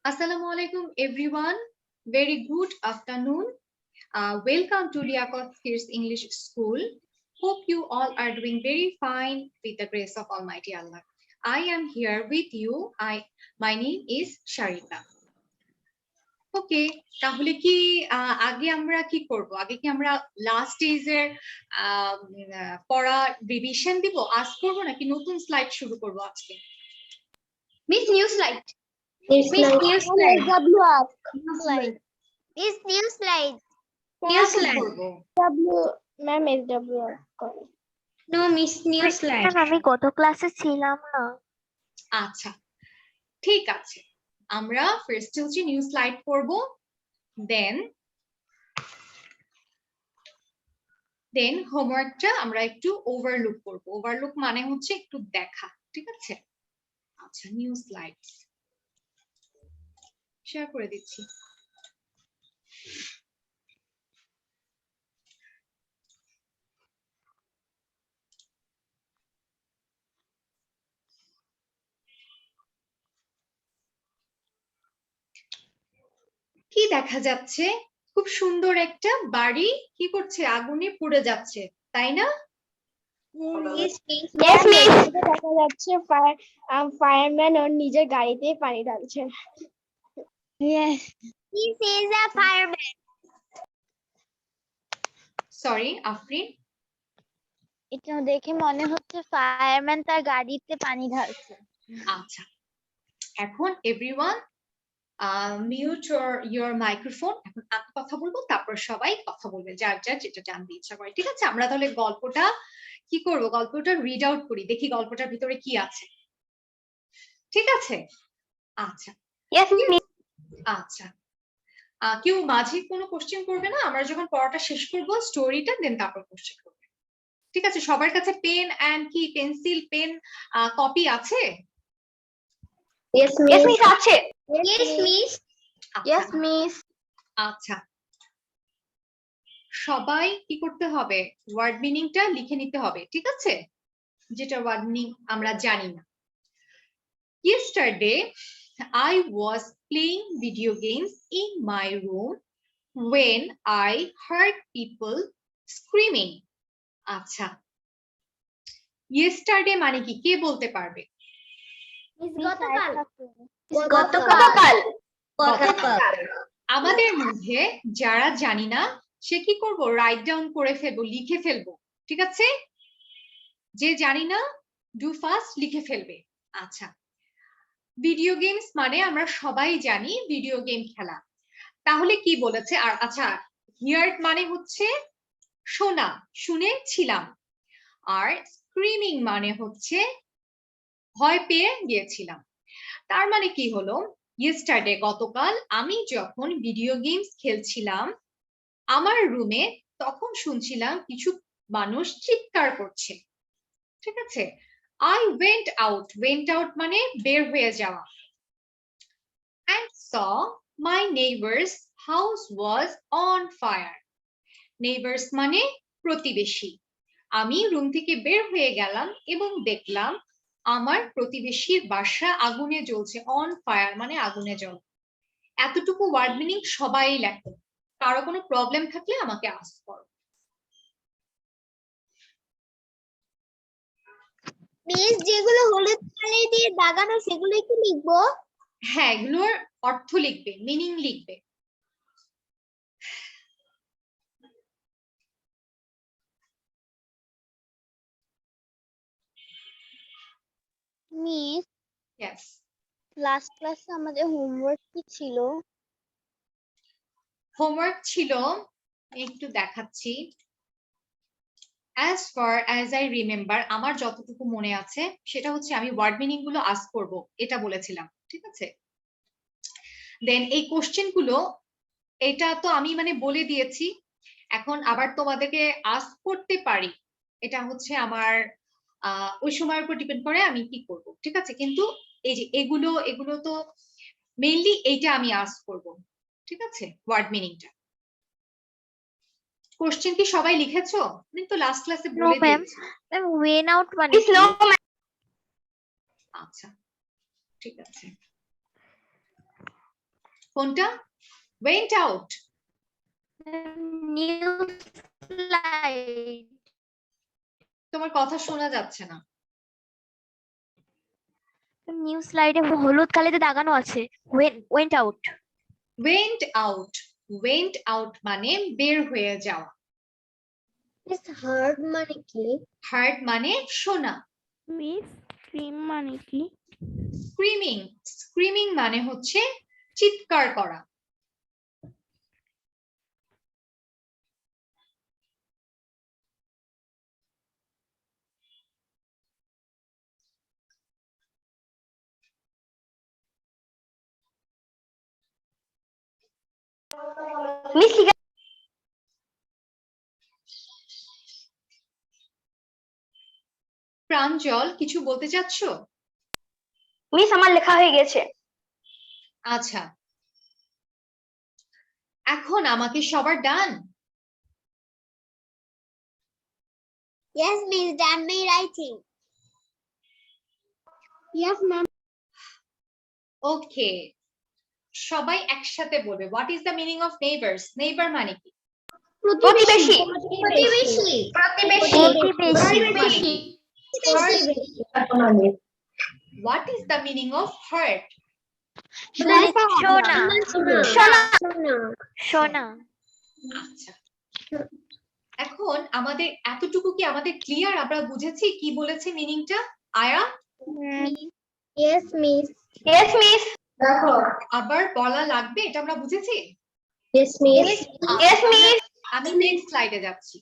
Assalamualaikum everyone. Very good afternoon. Welcome to Liaquat Kids English School. Hope you all are doing very fine with the grace of Almighty Allah. I am here with you. My name is Sharika. ওকে, তাহলে কি আগে আমরা কি করব? আগে কি আমরা last ডেজের পড়া রিভিশন দিব? আজ করব নাকি নতুন স্লাইড শুরু করব আজকে? Miss new slide. Miss new slide. Miss new slide. New slide. Ma'am is W. No, Miss new slide. আমি গত ক্লাসে ছিলাম না। আচ্ছা, ঠিক আছে। আমরা ফার্স্ট হচ্ছে নিউ স্লাইড করব, দেন হোমওয়ার্কটা আমরা একটু ওভারলুক করব। ওভারলুক মানে হচ্ছে একটু দেখা, ঠিক আছে? আচ্ছা, নিউ স্লাইডস শেয়ার করে দিচ্ছি। কি দেখা যাচ্ছে? খুব সুন্দর একটা বাড়ি কি করছে? আগুনে পুড়ে যাচ্ছে, তাই না? Yes, miss. দেখা যাচ্ছে ফায়ারম্যান ওর নিজের গাড়িতে পানি ঢালছে। Yes. This is a fireman. Sorry Afrin, এটা দেখে মনে হচ্ছে ফায়ারম্যান তার গাড়িতে পানি ঢালছে। আচ্ছা, এখন এভরিওয়ান মিউট ইউর মাইক্রোফোন। এখন আমি কথা বলবো, তারপর সবাই কথা বলবে, যার যার যেটা জানতে ইচ্ছা করে, ঠিক আছে? আমরা তাহলে গল্পটা কি করব? গল্পটা রিড আউট করি, দেখি গল্পটার ভিতরে কি আছে, ঠিক আছে? আচ্ছা, আচ্ছা, কেউ মাঝে কোনো কোশ্চেন করবে না। আমরা যখন পড়াটা শেষ করব স্টোরিটা, দেন তারপর কোশ্চেন করবে, ঠিক আছে? সবার কাছে পেন এন্ড কি পেন্সিল, পেন, কপি আছে? Yes, miss. আছে। Yes, miss. Yes, miss. আচ্ছা, সবাই কি করতে হবে? ওয়ার্ড মিনিংটা লিখে নিতে হবে, ঠিক আছে? যেটা ওয়ার্ড মিনিং আমরা জানি না। Yesterday, I was playing video games in my room when I heard people screaming. আচ্ছা, yesterday মানে কি? কে বলতে পারবে? গতকাল। আমাদের মধ্যে যারা জানি না সে কি করব? রাইট ডাউন করে ফেলবো, লিখে ফেলবো, ঠিক আছে? যে জানি না ডু ফাস্ট লিখে ফেলবে। আচ্ছা, ভিডিও গেমস মানে আমরা সবাই জানি ভিডিও গেম খেলা। তাহলে কি বলেছে? আর আচ্ছা, হিয়ার মানে হচ্ছে শোনা, শুনেছিলাম। আর স্ক্রিমিং মানে হচ্ছে ভয় পেয়ে গিয়েছিলাম। তার মানে কি হলো? ইয়েস্টারডে গতকাল আমি যখন ভিডিও গেমস খেলছিলাম আমার রুমে, তখন শুনছিলাম কিছু মানুষ চিৎকার করছে, ঠিক আছে? I went out মানে বের হয়ে যাওয়া, and saw my neighbor's house was on fire. Neighbors মানে প্রতিবেশী। আমি রুম থেকে বের হয়ে গেলাম এবং দেখলাম আমার প্রতিবেশীর বাসা আগুনে জ্বলছে। অন ফায়ার মানে আগুনে জ্বলা। এতটুকু ওয়ার্ড মিনিং সবাই লেখো। কারো কোনো প্রবলেম থাকলে আমাকে আস্ক করো। মিস, যেগুলো হলুদ কালি দিয়ে দাগানো সেগুলো কি লিখবো? হ্যাঁ, এগুলোর অর্থ লিখবে, মিনিং লিখবে। মিস, ইয়েস, লাস্ট ক্লাসে আমাদের হোমওয়ার্ক কি ছিল? হোমওয়ার্ক ছিল, একটু দেখাচ্ছি। As far as I remember, আমার যতটুকু মনে আছে সেটা হচ্ছে আমি ওয়ার্ড মিনিং গুলো আস্ক করব, এটা বলেছিলাম, ঠিক আছে? দেন এই কোশ্চেন গুলো, এটা তো আমি মানে বলে দিয়েছি। এখন আবার তোমাদেরকে আস্ক করতে পারি, এটা হচ্ছে আমার ওই সময়ের উপর ডিপেন্ড করে আমি কি করব, ঠিক আছে? কিন্তু এই যে এগুলো তো মেইনলি এইটা আমি আস্ক করব, ঠিক আছে? ওয়ার্ড মিনিংটা। কোশ্চেন কি সবাই লিখেছো? আমি তো লাস্ট ক্লাসে বলে দিয়েছি। ম্যাম, ওয়েন আউট মানে আচ্ছা, ঠিক আছে। কোনটা? went out. News light. তোমার কথা শোনা যাচ্ছে না। নিউজ লাইটে হলুদ কালিতে দাগানো আছে went out. went out. went out মানে বের হয়ে যাওয়া। মিস হার্ড মানে কি? heard মানে শোনা। মিস স্ক্রিম মানে কি? screaming. screaming মানে হচ্ছে চিৎকার করা। মিস প্রাঞ্জল কিছু বলতে চাচ্ছ? মিস আমার লেখা হয়ে গেছে। আচ্ছা, এখন আমাকে সবার ডান? Yes, miss, done my writing. Yes, ma'am. ওকে, সবাই একসাথে বলবে what is the meaning of neighbours. Neighbour মানে কি? প্রতিবেশী। প্রতিবেশী। প্রতিবেশী। What is the meaning of heart? শোনা। শোনা। শোনা। আচ্ছা, এখন আমাদের এতটুকু কি আমাদের ক্লিয়ার? আমরা বুঝেছি কি বলেছে মিনিংটা? আয়া? Yes, miss. Yes miss. দেখো। আবার বলা লাগবে? এটা আমরা বুঝেছি। Yes, miss. Yes miss. আমি নেক্সট স্লাইডে যাচ্ছি।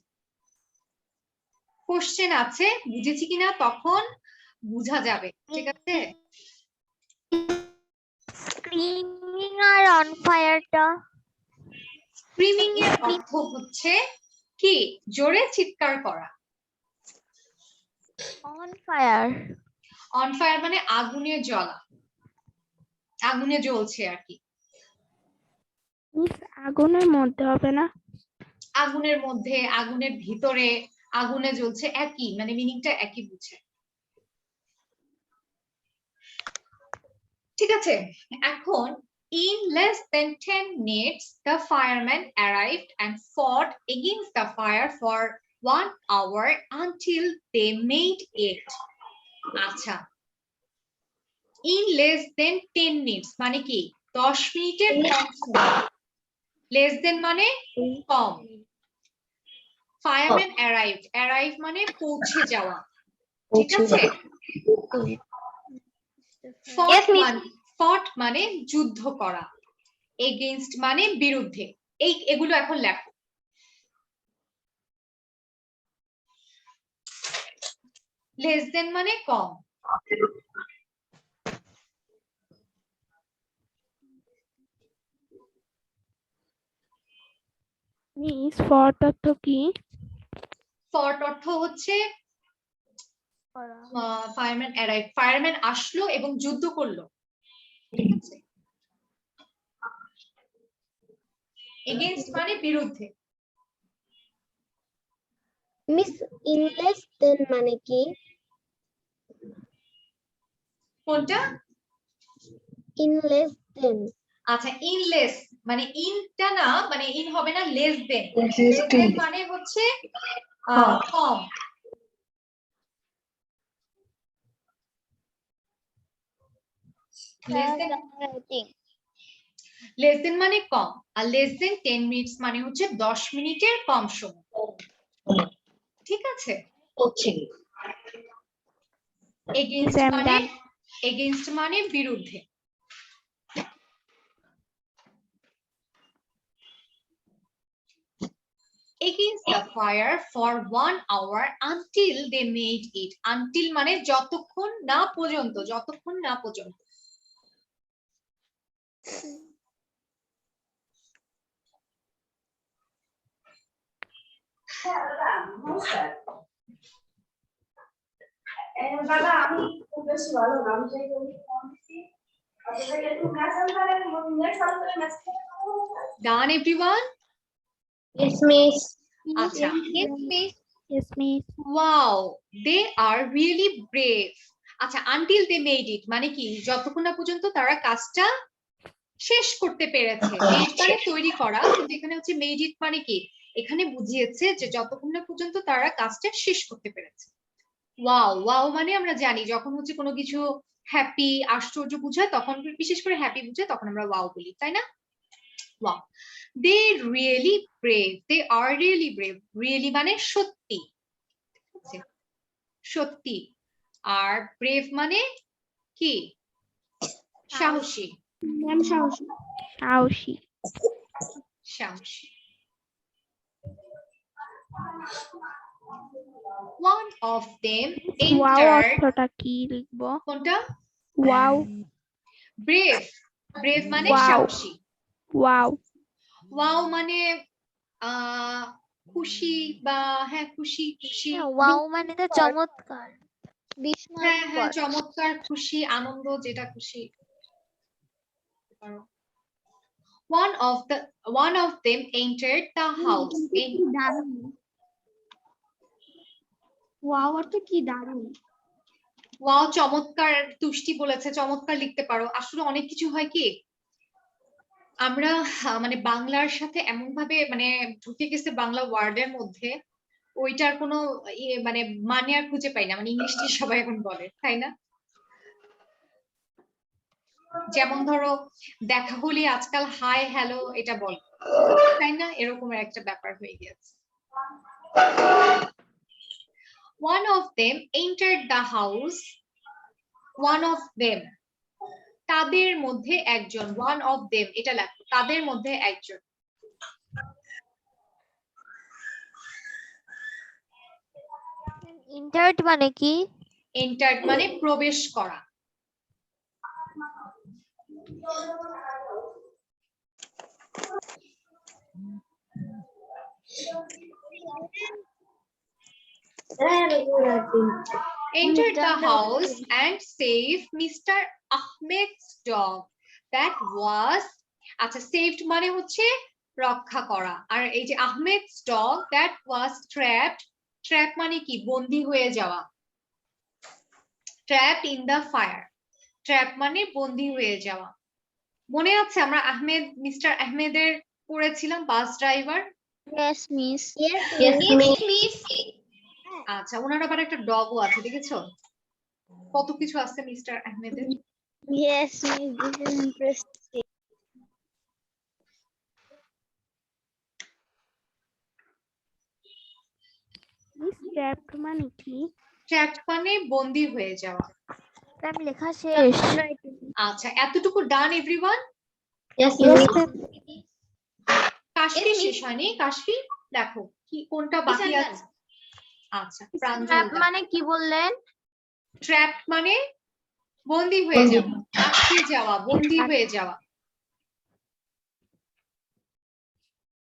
কোশ্চেন আছে, বুঝেছি কিনা তখন বুঝা যাবে, ঠিক আছে? স্ক্রিমিং আর অন ফায়ারটা? স্ক্রিমিং এর অর্থ হচ্ছে কি? জোরে চিৎকার করা। On fire. অন ফায়ার মানে আগুনে জ্বলা, আগুনে জ্বলছে আর কি। আগুনের মধ্যে হবে না? আগুনের মধ্যে, আগুনের ভিতরে, আগুনে জ্বলছে, একই মানে মিনিংটা একই বুঝে। ঠিক আছে, এখন in less than 10 minutes the firemen arrived and fought against the fire for 1 hour until they made it. আচ্ছা, in less than 10 minutes মানে কি? 10 মিনিটের কম সময়। less than মানে কম। firemen arrived, arrive মানে পৌঁছে যাওয়া, ঠিক আছে? fought মানে যুদ্ধ করা, against মানে বিরুদ্ধে। এগুলো এখন লেখো। less than মানে কম। মিস ফট অর্থ কি? ফট অর্থ হচ্ছে ফায়ারম্যান অ্যারাইভ, ফায়ারম্যান আসলো এবং যুদ্ধ করলো, ঠিক আছে? এগেইনস্ট মানে বিরুদ্ধে। মিস in less than মানে কি? কোনটা? In less than. আচ্ছা, ইন লেস মানে ইনটা না, মানে ইন হবে না, লেস দেন। লেস দেন মানে হচ্ছে কম। লেস দেন মানে কম, আর লেস দেন 10 মিনিটস মানে হচ্ছে 10 মিনিটের কম সময়, ঠিক আছে? এগেইনস্ট মানে বিরুদ্ধে। against the fire for 1 hour until they made it. Until মানে যতক্ষণ না পর্যন্ত, যতক্ষণ না পর্যন্ত। দাদা আমি খুব বেশি ভালো না, আমি চাই তুমি ফোন দিছি আপনাদের একটু মেসেজ করেন, নেক্সট সাথে মেসেজ করেন। Done everyone? Yes, miss. আচ্ছা, Yes, miss. wow, they are really brave. আচ্ছা, until they made it মানে কি? যতক্ষণ না পর্যন্ত তারা কাজটা শেষ করতে পেরেছে। মেড মানে তৈরি করা, কিন্তু এখানে হচ্ছে মেড ইট মানে কি, এখানে বুঝিয়েছে যে যতক্ষণ না পর্যন্ত তারা কাজটা শেষ করতে পেরেছে। ওয়াও, ওয়াও মানে আমরা জানি যখন হচ্ছে কোনো কিছু হ্যাপি, আশ্চর্য বুঝায় তখন, বিশেষ করে হ্যাপি বুঝায় তখন আমরা ওয়াও বলি, তাই না? Wow, they really brave, they are really brave. Really মানে সত্যি, সত্যি। আর ব্রেভ মানে কি? সাহসী, ম্যাম সাহসী। সাহসী। সাহসী। One of them wow entered, অর্থটা কি লিখবো? কোনটা? ওয়াও। ব্রেভ, ব্রেভ মানে Wow. সাহসী। ওয়াও। ওয়াও মানে খুশি বা হ্যাঁ খুশি, খুশি। ওয়াও মানে তো চমৎকার, হ্যাঁ হ্যাঁ, বিস্ময়কর। চমৎকার, খুশি, আনন্দ, যেটা খুশি। One of them entered the house. দারুণ। ওয়াও অর্থ কি দারুণ। ওয়াও চমৎকার, তুষ্টি বলেছে, চমৎকার লিখতে পারো। আসলে অনেক কিছু হয় কি, আমরা মানে বাংলার সাথে এমন ভাবে মানে ঢুকে গেছে বাংলা ওয়ার্ডের মধ্যে, ওইটার কোনো মানে মানে আর খুঁজে পাই না, মানে ইংলিশটা সবাই এখন বলে, তাই না? যেমন ধরো দেখা হলে আজকাল হাই হ্যালো এটা বল, তাই না? এরকমের একটা ব্যাপার হয়ে গেছে। One of them entered the house. One of them, তাদের মধ্যে একজন। One of them এটা লেখো, তাদের মধ্যে একজন। ইন্টার্ড মানে কি? Entered মানে প্রবেশ করা। Entered the house and saved Mr. Ahmed's dog that was, আচ্ছা saved মানে হচ্ছে রক্ষা করা, আর এই যে আহমেদ's dog that was trapped, trap মানে কি, বন্দী হয়ে যাওয়া। trapped in the fire, trap মানে বন্দী হয়ে যাওয়া। মনে আছে আমরা মিস্টার আহমেদের পড়েছিলাম বাস ড্রাইভার। Yes miss. আচ্ছা, ওনার আবার একটা ডগও আছে, দেখেছো কত কিছু আছে মিস্টার আহমেদের। Yes miss, this is interesting. Miss trapped মানে কি? ট্র্যাপড মানে বন্দী হয়ে যাওয়া। ম্যাম লেখা শেষ। আচ্ছা, এতটুকু ডান এভরিওয়ান? কাশফি শেষ হয়নি? কাশফি দেখো কি কোনটা বাকি আছে। আচ্ছা, প্রাঞ্জল মানে কি বললেন? ট্র্যাপড মানে বন্দী হয়ে যাওয়া, আটকে যাওয়া, বন্দী হয়ে যাওয়া।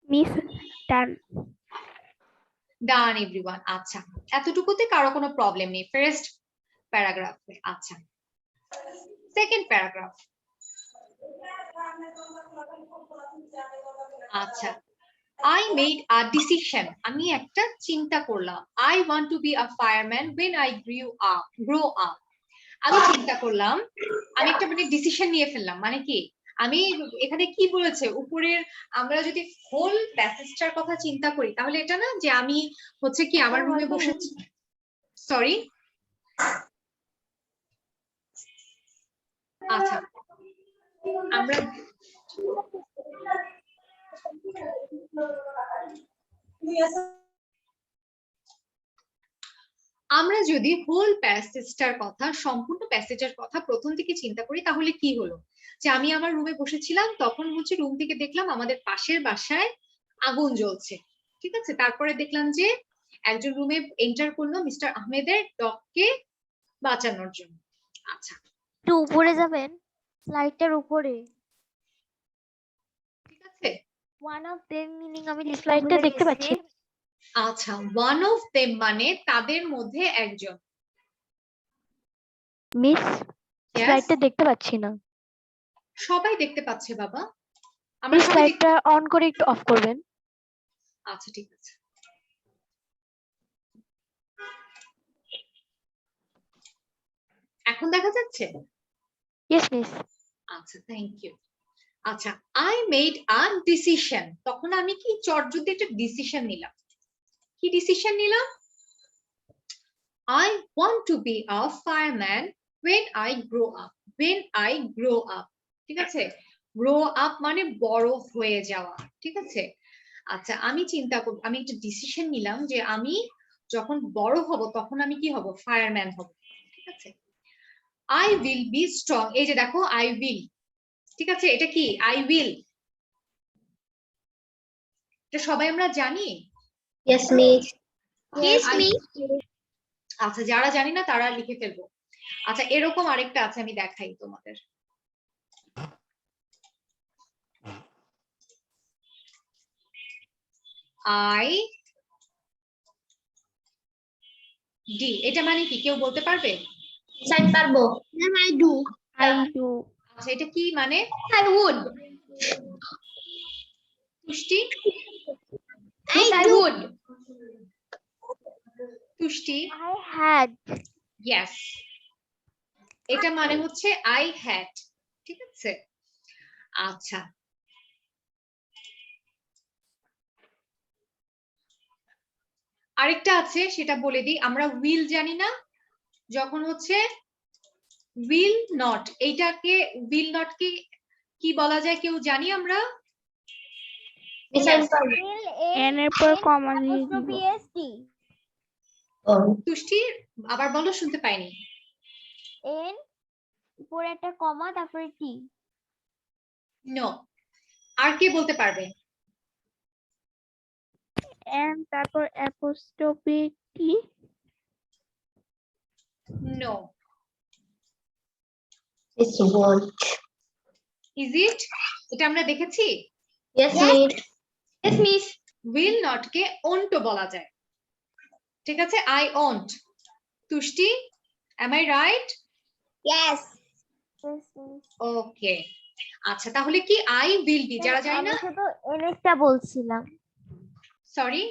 মিস ডান। ডান এভরিওয়ান। আচ্ছা, এতটুকুতে কারো কোনো প্রবলেম নেই ফার্স্ট প্যারাগ্রাফে। আচ্ছা, সেকেন্ড প্যারাগ্রাফ। আচ্ছা, I made a decision. আমি একটা চিন্তা করলাম। I want to be a fireman when I grow up. আমি চিন্তা করলাম, আমি একটা মানে ডিসিশন নিয়ে ফেললাম, মানে কি আমি এখানে কি বলেছে উপরের, আমরা যদি হোল প্যাসেজটার কথা চিন্তা করি তাহলে এটা না যে আমি হচ্ছে কি আমার রুমে বসেছি, সরি আচ্ছা আমরা আমরা যদি হোল প্যাসেজটার কথা, সম্পূর্ণ প্যাসেজের কথা প্রথম থেকে চিন্তা করি তাহলে কি হলো, যে আমি আমার রুমে বসেছিলাম, তখন হচ্ছে রুম থেকে দেখলাম আমাদের পাশের বাসায় আগুন জ্বলছে, ঠিক আছে? তারপরে দেখলাম যে একজন রুমে এন্টার করলো মিস্টার আহমেদের ডগকে বাঁচানোর জন্য। আচ্ছা, একটু উপরে যাবেন, স্লাইডটার উপরে। ঠিক আছে, ওয়ান অফ देम মিনিং আমি স্লাইডটা দেখতে পাচ্ছি। আচ্ছা, ওয়ান অফ দেম মানে তাদের মধ্যে একজন। Miss Yes? স্লাইডটা দেখতে পাচ্ছি না। সবাই দেখতে পাচ্ছে বাবা, আমরা এই সবাই স্লাইডটা অন করে একটু অফ করবেন। আচ্ছা ঠিক আছে। এখন দেখা যাচ্ছে? Yes miss. আচ্ছা, থ্যাংক ইউ। আচ্ছা, আই মেড আ ডিসিশন, তখন আমি কি চটজলদি একটা ডিসিশন নিলাম। কি ডিসিশন নিলাম? I want to be a fireman when I grow up. When I grow up. ঠিক আছে? Grow up মানে বড় হয়ে যাওয়া। ঠিক আছে? আচ্ছা, আমি চিন্তা করব, আমি একটা ডিসিশন নিলাম যে আমি যখন বড় হব তখন আমি কি হব? ফায়ারম্যান হব। ঠিক আছে? I will be strong. এই যে দেখো I will। ঠিক আছে? এটা কি? I will। এটা সবাই আমরা জানি? Yes, miss. Yes, miss. আচ্ছা, যারা জানি না তারা লিখে ফেলবো। আচ্ছা, এরকম আরেকটা আছে, আমি দেখাই তোমাদের। I D, এটা মানে কি কেউ বলতে পারবে? Sign পারবো। Ma'am, I do. I do. আচ্ছা, এটা কি মানে? I would. Tushti? Yes, I would. Tushti? I had. Yes. এটা মানে হচ্ছে I had। ঠিক আছে? আচ্ছা, আরেকটা আছে সেটা বলে দিই। আমরা will জানি না, যখন হচ্ছে will not, এইটাকে will not কে কি বলা যায় কেউ জানি আমরা? Yes, I Will N এর পর কমা দিয়ে দিব। apostrophe ST. তুষ্টি আবার বলো, শুনতে পাইনি। N উপরে একটা কমা তারপরে T. নো, আর কে বলতে পারবে? N তারপর apostrophe T. No. It's won't. Is it? এটা আমরা দেখেছি। Yes, miss. Yes, miss. will not কে ওন্ট বলা যায়। ঠিক আছে? I own't. Tushti, am I right? Yes. Yes, miss. ওকে। আচ্ছা, তাহলে কি I will be, যারা জানি আমি না? শুধু N এরটা বলছিলাম। সরি।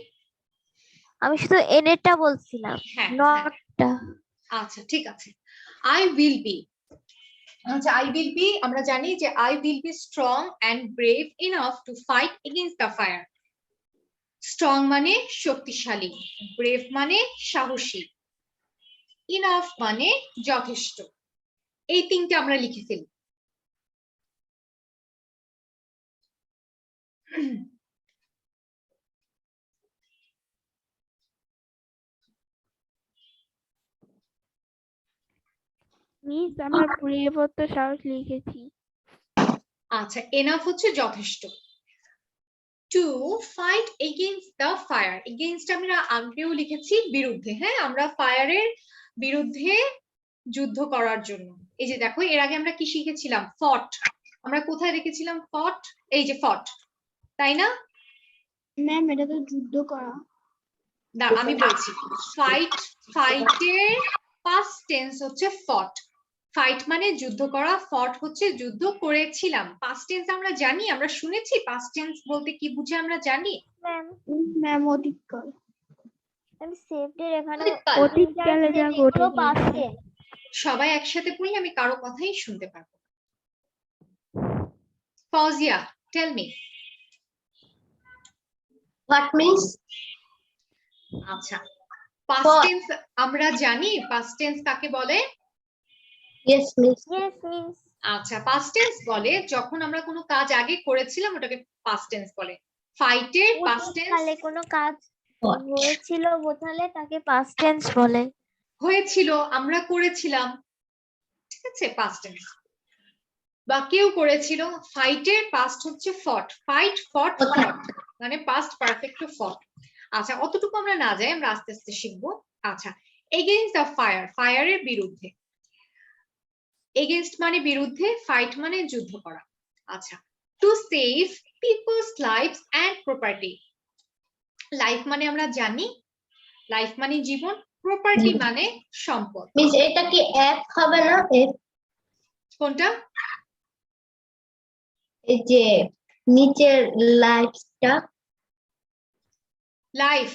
আমি শুধু N এরটা বলছিলাম, হ্যাঁ, নটটা। আচ্ছা, ঠিক আছে। I will be। আচ্ছা, I will be আমরা জানি যে I will be strong and brave enough to fight against the fire. Strong মানে শক্তিশালী, ব্রেভ মানে সাহসী, ইনাফ মানে যথেষ্ট। এই তিনটা আমরা লিখে ফেলি। মিস আমরা ব্রেভ ও তো সাহস লিখেছি। আচ্ছা, এনাফ হচ্ছে যথেষ্ট। To fight against the fire, against আমরা আগেও লিখেছি বিরুদ্ধে। হ্যাঁ, আমরা ফায়ারের বিরুদ্ধে যুদ্ধ করার জন্য। এই যে দেখো, এর আগে আমরা কি শিখেছিলাম? ফট। আমরা কোথায় দেখেছিলাম ফট? এই যে ফট, তাই না? ম্যাম, এটা তো যুদ্ধ করা। আমি বলছি ফাইট, ফাইটের পাস্ট টেন্স হচ্ছে ফট। ফাইট মানে যুদ্ধ করা, ফট হচ্ছে যুদ্ধ করেছিলাম। পাস্ট টেন্স আমরা জানি, আমরা শুনেছি পাস্ট টেন্স বলতে কি বুঝে আমরা জানি। ম্যাম, ম্যাম, অতীতকাল। আমি সেভড এর এখানে অতীতকালে যা ঘটে পাস্ট গিয়েছে। টেন্স। সবাই একসাথে পড়লে আমি কারো কথাই শুনতে পারবো। Fouzia, tell me. What means? আচ্ছা, পাস্ট টেন্স আমরা জানি পাস্ট টেন্স কাকে বলে? Yes, miss. Yes, miss. আচ্ছা, পাস্ট টেন্স বলে যখন আমরা কোনো কাজ আগে করেছিলাম ওটাকে পাস্ট টেন্স বলে। ফাইটের পাস্ট টেন্স অতীতকালে কোনো কাজ হয়েছিল বোঝালে তাকে পাস্ট টেন্স বলে। হয়েছিল, আমরা করেছিলাম। ঠিক আছে? Past tense. বা কেউ করেছিল। ফাইটের পাস্ট হচ্ছে ফট। ফাইট, ফট, ফট মানে পাস্ট পারফেক্ট টু ফট। আচ্ছা, অতটুকু আমরা না যাই, আমরা আস্তে আস্তে শিখবো। আচ্ছা, এগেইনস্ট দ্য ফায়ার, ফায়ারের বিরুদ্ধে। এগেইনস্ট মানে বিরুদ্ধে, ফাইট মানে যুদ্ধ করা। আচ্ছা, to save peoples lives and property. Life মানে আমরা জানি, লাইফ মানে জীবন, প্রপার্টি মানে সম্পদ। মিস, এটা কি এফ হবে না? এফ, কোনটা? এই যে নিচের লাইফটা। লাইফ,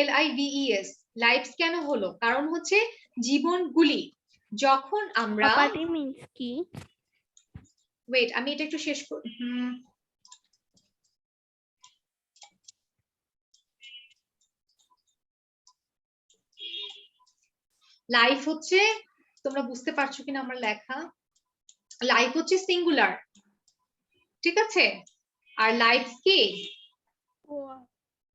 LIVES, লাইফস কেন হলো? কারণ হচ্ছে জীবনগুলি। যখন আমরা প্রপার্টি মিন্স কি? ওয়েট, আমি এটা একটু শেষ লাইফ হচ্ছে, তোমরা বুঝতে পারছো কিনা আমার লেখা, লাইফ হচ্ছে সিঙ্গুলার, ঠিক আছে, আর লাইফ কি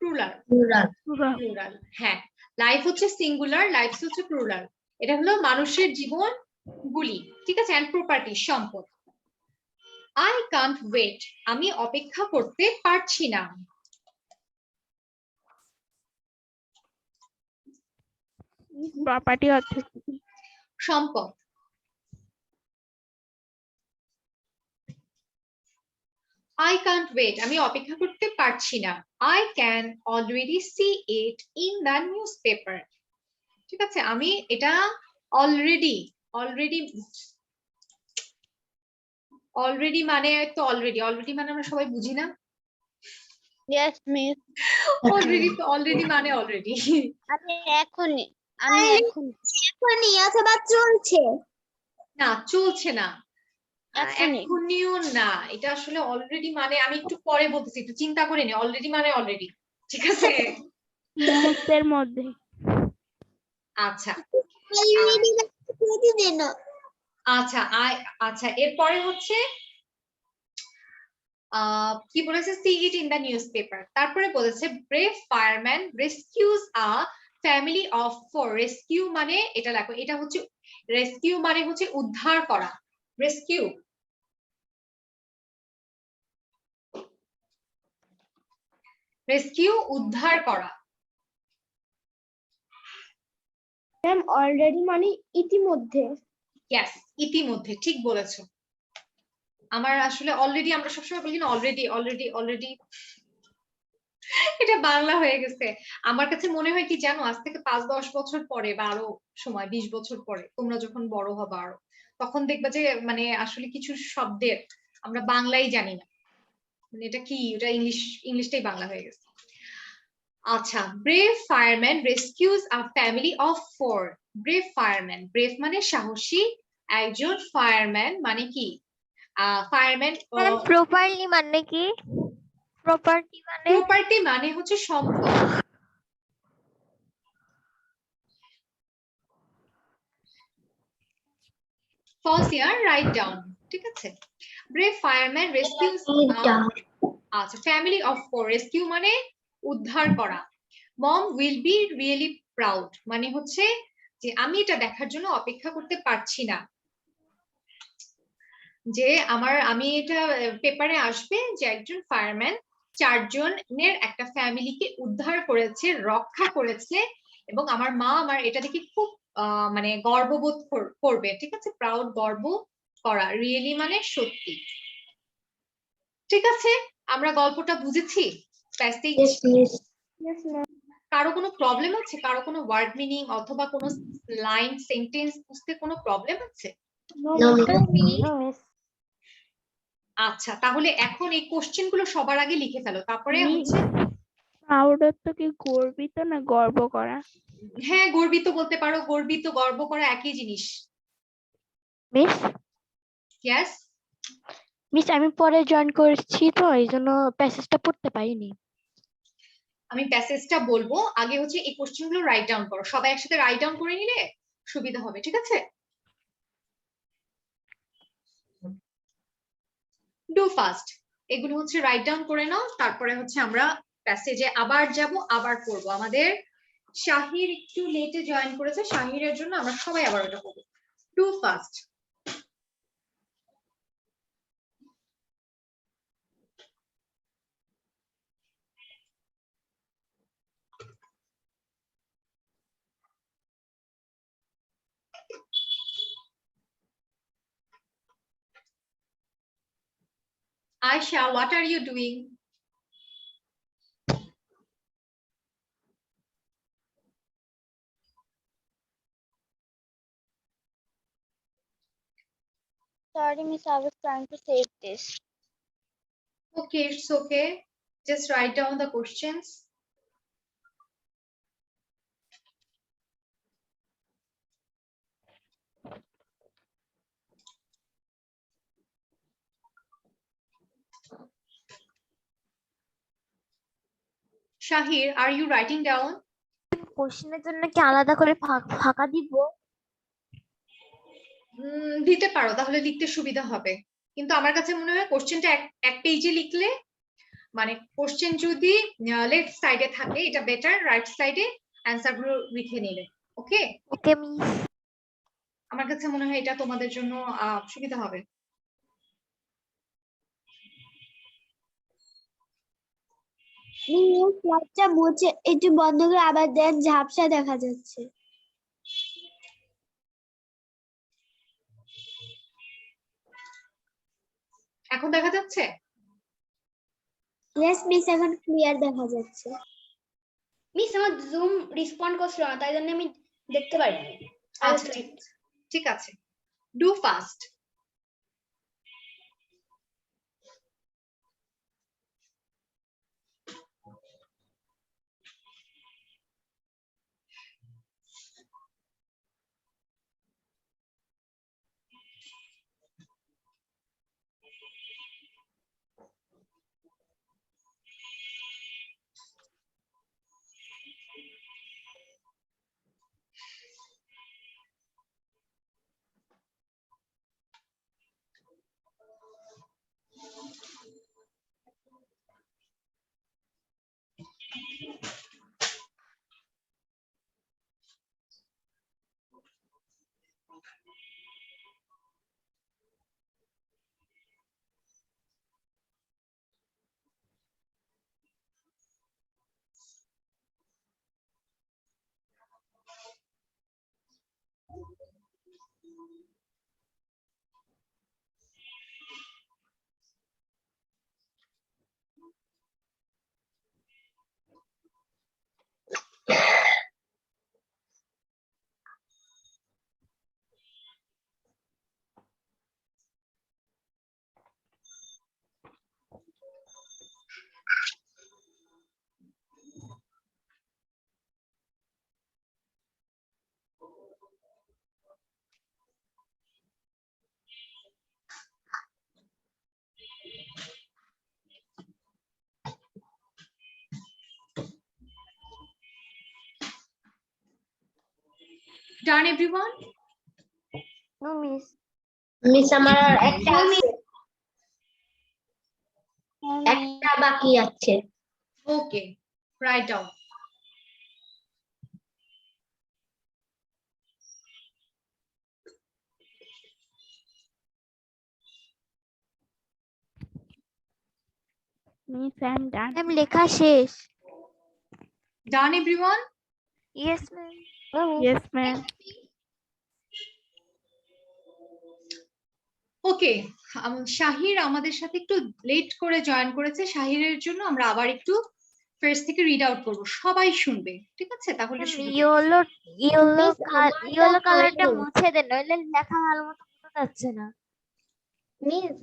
প্লুরাল। প্লুরাল, হ্যাঁ, লাইফ হচ্ছে সিঙ্গুলার, লাইফ হচ্ছে প্লুরাল। এটা হলো মানুষের জীবন গুলি, ঠিক আছে, এন্ড প্রপার্টি, সম্পদ। আই কান্ট ওয়েট, আমি অপেক্ষা করতে পারছি না। প্রপার্টি হচ্ছে সম্পদ। I can't wait, আমি অপেক্ষা করতে পারছি না। I can already see it in the newspaper, ঠিক আছে, আমি এটা অলরেডি, অলরেডি মানে তো অলরেডি মানে আমরা সবাই বুঝি না, ইয়েস মিস। অলরেডি মানে অলরেডি। আমি এখনই এখনই অথবা চলছে। না, চলছে না, এখনই। এখনিও না, এটা আসলে অলরেডি মানে, আমি একটু পরে বলতেছি, একটু চিন্তা করে নি, অলরেডি মানে অলরেডি, ঠিক আছে। মুহূর্তের মধ্যে। আচ্ছা অলরেডি প্রতিদিন। আচ্ছা আচ্ছা, এরপরে হচ্ছে কি বলেছে, see it in the newspaper. তারপরে বলেছে brave fireman rescues a family of 4। Rescue মানে এটা লেখো, এটা হচ্ছে রেস্কিউ মানে হচ্ছে উদ্ধার করা, রেস্কিউ। রেস্কিউ উদ্ধার করা। ম্যাম অলরেডি মানে ইতিমধ্যে। ইয়েস, ইতিমধ্যে, ঠিক বলেছো। আমার আসলে অলরেডি, আমরা সবসময় বলি না অলরেডি, এটা বাংলা হয়ে গেছে। আমার কাছে মনে হয় কি জানো, আজ থেকে 5-10 বছর পরে বা আরো সময় 20 বছর পরে তোমরা যখন বড় হবে আরো, তখন দেখবা যে মানে আসলে কিছু শব্দের আমরা বাংলাই জানি না, মানে এটা কি, এটা ইংলিশটাই বাংলা হয়ে গেছে। আচ্ছা, brave fireman rescues a family of 4। Brave fireman, brave মানে সাহসী একজন, ফায়ারম্যান মানে কি, ফায়ারম্যান। প্রপারলি মানে কি? প্রপার্টি মানে হচ্ছে সম্পদ। Pause here, write down, ঠিক আছে। ব্রেভ ফায়ারম্যান রেস্কিউজ, আচ্ছা, ফ্যামিলি অফ 4, রেস্কিউ মানে উদ্ধার করা। Mom will be really proud মানে হচ্ছে যে আমি এটা দেখার জন্য অপেক্ষা করতে পারছি না, যে আমি এটা পেপারে আসবে যে একজন ফায়ারম্যান 4 জনের একটা ফ্যামিলিকে উদ্ধার করেছে, রক্ষা করেছে, এবং আমার মা আমার এটা দেখে খুব মানে গর্ববোধ করবে, ঠিক আছে, প্রাউড, গর্ব করা, রিয়েলি মানে সত্যি। ঠিক আছে, আমরা গল্পটা বুঝেছি। প্যাসেজ, কারো কোনো প্রবলেম আছে, কারো কোনো ওয়ার্ড মিনিং অথবা কোনো লাইন সেন্টেন্স বুঝতে কোনো প্রবলেম আছে? আচ্ছা, তাহলে এখন এই কোশ্চেন গুলো সবার আগে লিখে ফেলো, তারপরে হচ্ছে প্রাউড তো কি গর্বিত না গর্ব করা? হ্যাঁ, গর্বিত বলতে পারো, গর্বিত গর্ব করা একই জিনিস। মিস ইয়েস, মিস আমি পরে জয়েন করেছি তো এই জন্য প্যাসেজটা পড়তে পারিনি। আমি প্যাসেজটা বলবো, আগে হচ্ছে এই কোশ্চেন গুলো রাইট ডাউন করো, সবাই একসাথে রাইট ডাউন করে নিলে সুবিধা হবে, ঠিক আছে। ডু ফাস্ট, এগুলো হচ্ছে রাইট ডাউন করে নাও, তারপরে হচ্ছে আমরা প্যাসেজে আবার যাব, আবার পড়বো। আমাদের শাহির একটু লেটে জয়েন করেছে, শাহিরের জন্য আমরা সবাই আবার ওটা করবো। Do fast. Aisha, what are you doing? Sorry miss, I was trying to save this. Okay, it's okay. Just write down the questions. Shahir, are you writing down? কোশ্চেনের জন্য কি আলাদা করে ফাঁকা দিব? দিতে পারো, তাহলে লিখতে সুবিধা হবে। কিন্তু আমার কাছে মনে হয় কোশ্চেনটা এক পেজে লিখলে, মানে কোশ্চেন যদি লেফট সাইডে থাকে এটা বেটার, রাইট সাইডে অ্যান্সার গুলো লিখে নিলে। ওকে ওকে মিস। আমার কাছে মনে হয় এটা তোমাদের জন্য সুবিধা হবে। মিস লাইটটা মুছে একটু বন্ধ করে আবার দেন, ঝাপসা দেখা যাচ্ছে। এখন দেখা যাচ্ছে? ইয়েস মিস, এখন ক্লিয়ার দেখা যাচ্ছে। মিস আমার জুম রেসপন্ড করছিল না, তাই জন্য আমি দেখতে পারিনি। আচ্ছা ঠিক আছে, do fast. Done everyone? No miss. Miss আমার একটা বাকি আছে। Okay, write down. Miss, I'm done. Ma'am লেখা শেষ। Done everyone? Yes ma'am. Yes, ma'am. Okay, Shahir আমাদের সাথে একটু লেট করে জয়েন করেছে। শাহিরের জন্য আমরা আবার একটু ফার্স্ট থেকে রিড আউট করব, সবাই শুনবে, ঠিক আছে? তাহলে ইয়েলো কালারটা মুছে দেন, নইলে লেখা ভালো মতো বোঝা যাচ্ছে না। মিস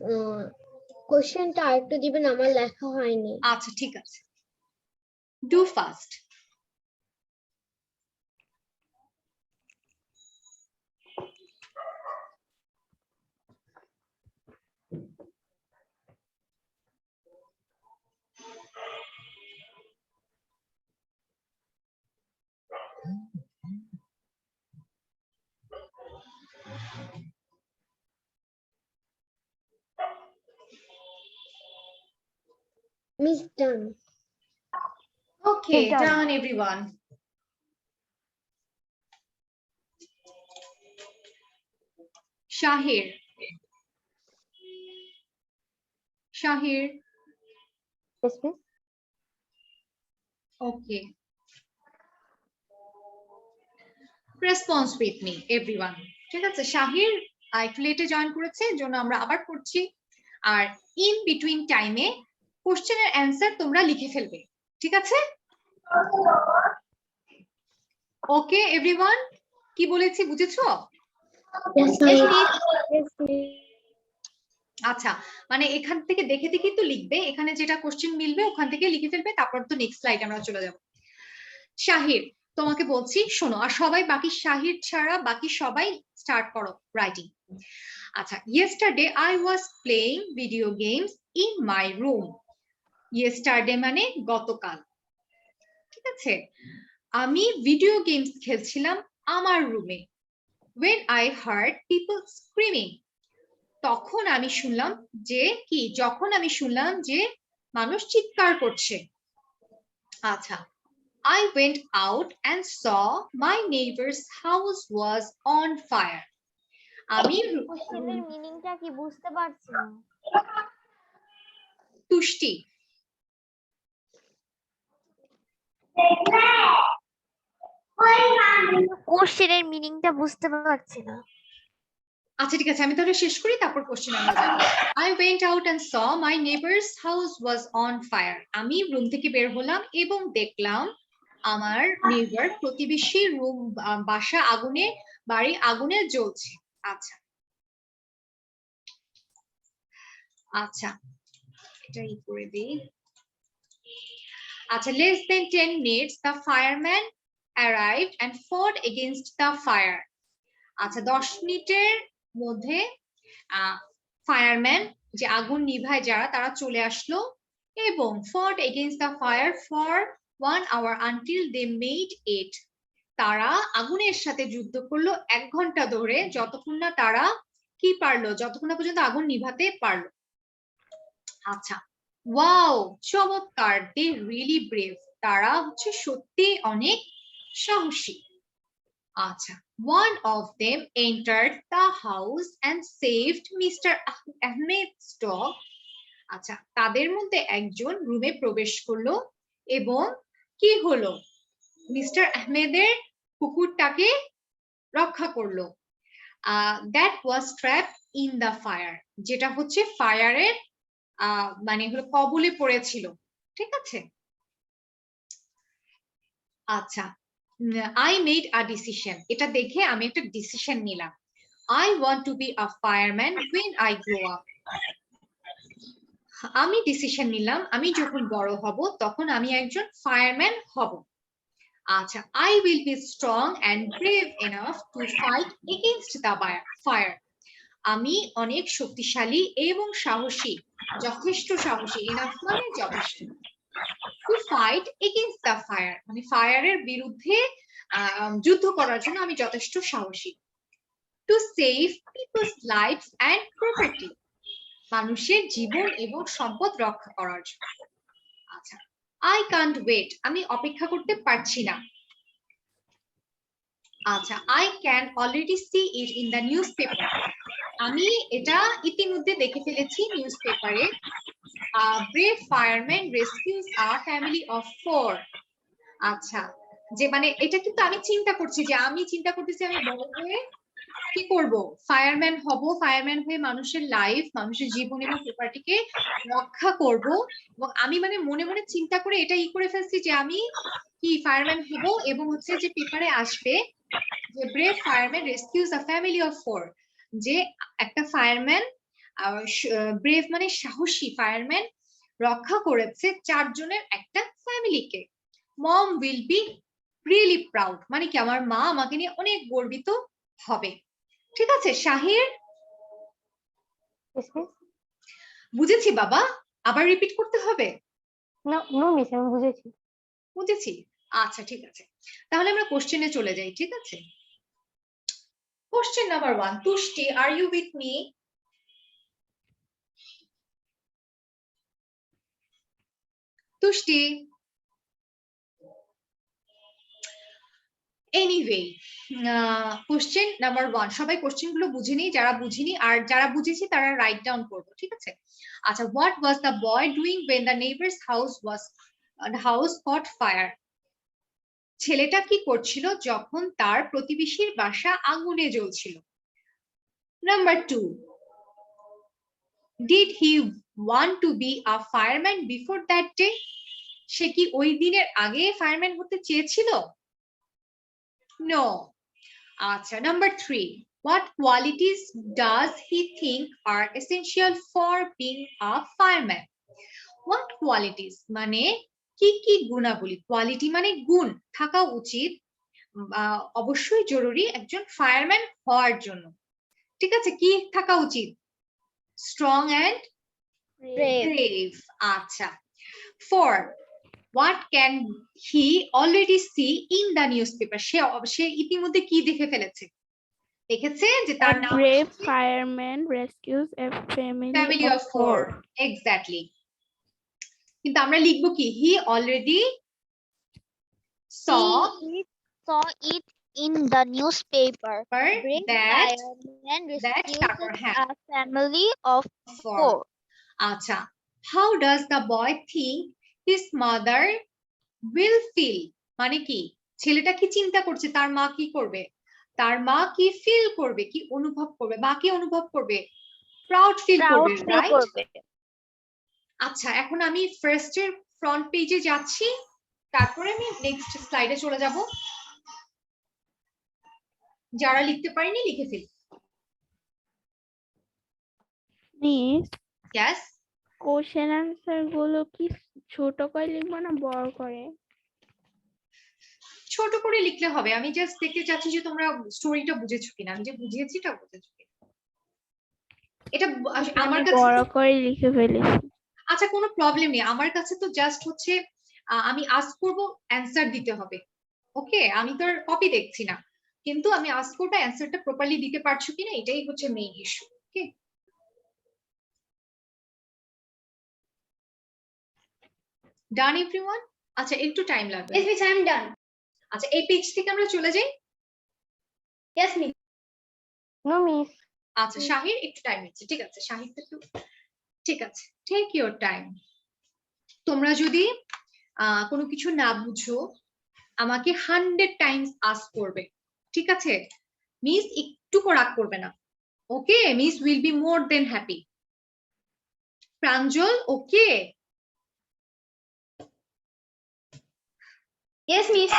কোশ্চেনটা আরেকটু দিবেন, আমার লেখা হয়নি। আচ্ছা ঠিক আছে, do fast. Miss done. Okay, Done. done everyone. Shahir. Shahir. Yes, miss. Okay. Response with me, everyone. ঠিক আছে, শাহির একটু লেটে জয়েন করেছে, এর জন্য আমরা আবার করছি। আর ইন বিটুইন টাইমে কোশ্চেনের অ্যান্সার তোমরা লিখে ফেলবে, ঠিক আছে? ওকে এভরিওয়ান, কি বলেছি বুঝেছো? আচ্ছা, মানে এখান থেকে দেখে দেখে তো লিখবে, এখানে যেটা কোশ্চেন মিলবে ওখান থেকে লিখে ফেলবে, তারপর তো নেক্সট স্লাইড আমরা চলে যাব। শাহির, তোমাকে বলছি শোনো, আর সবাই বাকি শাহির ছাড়া বাকি সবাই স্টার্ট করো রাইটিং। আচ্ছা, yesterday I was playing video games in my room. yesterday মানে গতকাল। আছে? আমি ভিডিও গেমস খেলছিলাম আমার রুমে। when I heard people screaming, তখন আমি শুনলাম যে কি, যখন আমি শুনলাম যে মানুষ চিৎকার করছে। আচ্ছা, I went out and saw my neighbor's house was on fire. আমি কোশ্চেনের মিনিংটা কি বুঝতে পারছি না। তুষ্টি। কোশ্চেনের মিনিংটা বুঝতে পারছি না। আচ্ছা ঠিক আছে, আমি তাহলে শেষ করি, তারপর কোশ্চেন আমরা যাব। I went out and saw my neighbor's house was on fire. আমি রুম থেকে বের হলাম এবং দেখলাম আমার নেইবার, প্রতিবেশীর রুম, বাসা আগুনে, বাড়ি আগুনে জ্বলছে। আচ্ছা আচ্ছা, এটাই করে দিই। আচ্ছা, less than 10 minutes the fireman arrived and fought against the fire. আচ্ছা, 10 মিনিটের মধ্যে ফায়ারম্যান, যে আগুন নিভায় যারা, তারা চলে আসলো এবং fought against the fire for 1 hour until they made it. তারা আগুনের সাথে যুদ্ধ করলো 1 ঘন্টা ধরে, যতক্ষণ না তারা কি পারলো, যতক্ষণ না পর্যন্ত আগুন নিভাতে পারলো। আচ্ছা, ওয়াও, চমৎকার, they really brave, তারা হচ্ছে সত্যি অনেক সাহসী। আচ্ছা, one of them entered the house and saved Mr. Ahmed's dog. আচ্ছা, তাদের মধ্যে একজন রুমে প্রবেশ করলো এবং কি হলো, মিস্টার আহমেদের কুকুরটাকে রক্ষা করলো। that was trapped in the fire, যেটা হচ্ছে ফায়ারের মানে হলো কবলে পড়েছিল। ঠিক আছে? আচ্ছা, I made a decision, এটা দেখে আমি একটা ডিসিশন নিলাম। I want to be a fireman when I grow up. আমি ডিসিশন নিলাম আমি যখন বড় হব তখন আমি একজন ফায়ারম্যান হব। আচ্ছা, I will be strong and brave enough to fight against the fire. আমি অনেক শক্তিশালী এবং সাহসী, যথেষ্ট সাহসী, enough মানে যথেষ্ট, to fight against the fire, মানে ফায়ারের বিরুদ্ধে যুদ্ধ করার জন্য আমি যথেষ্ট সাহসী। to save people's lives and property, মানুষের জীবন এবং সম্পদ রক্ষা করার জন্য। আচ্ছা, I can't wait, আমি অপেক্ষা করতে পারছি না। আচ্ছা, I can already see it in the newspaper, আমি এটা ইতিমধ্যে দেখে ফেলেছি নিউজ পেপারে। brave fireman rescues a family of 4. আচ্ছা, যে মানে এটা কিন্তু আমি চিন্তা করছি, যে আমি চিন্তা করতেছি আমি বড় হয়ে কি করব, ফায়ারম্যান হব, ফায়ারম্যান হয়ে মানুষের লাইফ, মানুষের জীবন এবং প্রপার্টিকে রক্ষা করব। এবং আমি মানে মনে মনে চিন্তা করে এটা করে ফেলছি যে আমি কি ফায়ারম্যান হব, এবং হচ্ছে যে পেপারে আসবে যে brave fireman rescues a family of 4, যে একটা ফায়ারম্যান, ব্রেভ মানে সাহসী, ফায়ারম্যান রক্ষা করেছে 4 জনের একটা ফ্যামিলিকে। Mom will be really proud, মানে কি আমার মা আমাকে নিয়ে অনেক গর্বিত হবে। ঠিক আছে শাহির? বুঝেছি বাবা, আবার রিপিট করতে হবে? নো মিস, আমি বুঝেছি। বুঝেছি, আচ্ছা ঠিক আছে, তাহলে আমরা কোশ্চেনে চলে যাই। ঠিক আছে, question number 1, Tushti, are you with me? Tushti, anyway, question number 1, সবাই কোশ্চেন গুলো বুঝে নিই, যারা বুঝিনি, আর যারা বুঝেছি তারা রাইট ডাউন করবো। ঠিক আছে? আচ্ছা, what was the boy doing when the neighbor's house caught fire? ছেলেটা কি করছিল যখন তার প্রতিবেশীর বাসা আগুনে জ্বলছিল? Number 2, did he want to be a fireman before that day? সে কি ওই দিনের আগে ফায়ারম্যান হতে চেয়েছিল? No. আচ্ছা, number 3, what qualities does he think are essential for being a fireman? What qualities মানে কি কি গুণাবলী, কোয়ালিটি মানে গুণ, থাকা উচিত, অবশ্যই জরুরি একজন ফায়ারম্যান হওয়ার জন্য। ঠিক আছে, কি থাকা উচিত? Strong and brave. আচ্ছা, 4, What can he already see in the newspaper? সে ইতিমধ্যে কি দেখে ফেলেছে? দেখেছে যে A তার নাম brave fireman rescues a family family of of four. Exactly. কিন্তু আমরা লিখবো কি? He already saw saw it in the newspaper. Brave that fireman তারপর rescues হ্যাঁ a family of four. four. আচ্ছা, how does the boy think his mother will feel? মানে কি? ছেলেটা কি চিন্তা করছে তার মা কি করবে? তার মা কি ফিল করবে, কি অনুভব করবে, বা কি অনুভব করবে? প্রাউড ফিল করবে, Proud feel রাইট? করবে। আচ্ছা, এখন আমি ফার্স্ট এর ফ্রন্ট পেজে যাচ্ছি, তারপরে আমি নেক্সট স্লাইডে চলে যাব। যারা লিখতে পারেনি লিখে ফেলি। মিস ইয়েস, কোশ্চেন আনসার গুলো কি ছোট করে লিখবো না বড় করে? ছোট করে লিখলে হবে। আমি জাস্ট দেখতে চাচ্ছি যে তোমরা স্টোরিটা বুঝেছো কিনা। আমি যে বুঝিয়েছি এটা বুঝেছো কিনা। এটা আমার আমি কাছে বড় করে লিখে ফেলেছি। আচ্ছা, কোনো প্রবলেম নেই। আমার কাছে তো জাস্ট হচ্ছে আমি আস্ক করব, অ্যানসার দিতে হবে। ওকে, আমি তো কপি দেখছি না, কিন্তু আমি আস্ক করব অ্যানসারটা প্রপারলি দিতে পারছো কিনা, এটাই হচ্ছে মেইন ইস্যু। ওকে, ডান এভরিওয়ান? আচ্ছা, একটু টাইম লাগবে। Yes, miss, I am done. আচ্ছা, এই পেজ থেকে আমরা চলে যাই। Yes, miss. No, miss. আচ্ছা, শাহির একটু টাইম নিচ্ছে। ঠিক আছে, শাহির একটু, ঠিক আছে, টেক ইওর টাইম। তোমরা যদি কোনো কিছু না বুঝো আমাকে 100 টাইমস আস্ক করবে, ঠিক আছে? মিস একটু রাগ করবে না। Okay, miss will be more than happy. Pranjal, okay? Yes, miss.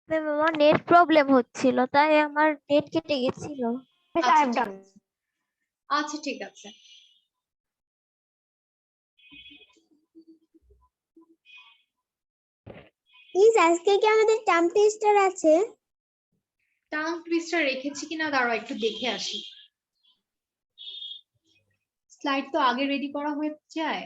Ma'am আমার নেট প্রবলেম হচ্ছিল তাই আমার নেট কেটে গেছিল। Miss, I have done. আচ্ছা, ঠিক আছে। প্লিজ আজকে কি আমাদের টার্ম টেস্টার আছে? টাং টুইস্টার রেখেছি কিনা দাঁড়াও একটু দেখে আসি। স্লাইড তো আগে রেডি করা হয়ে যায়।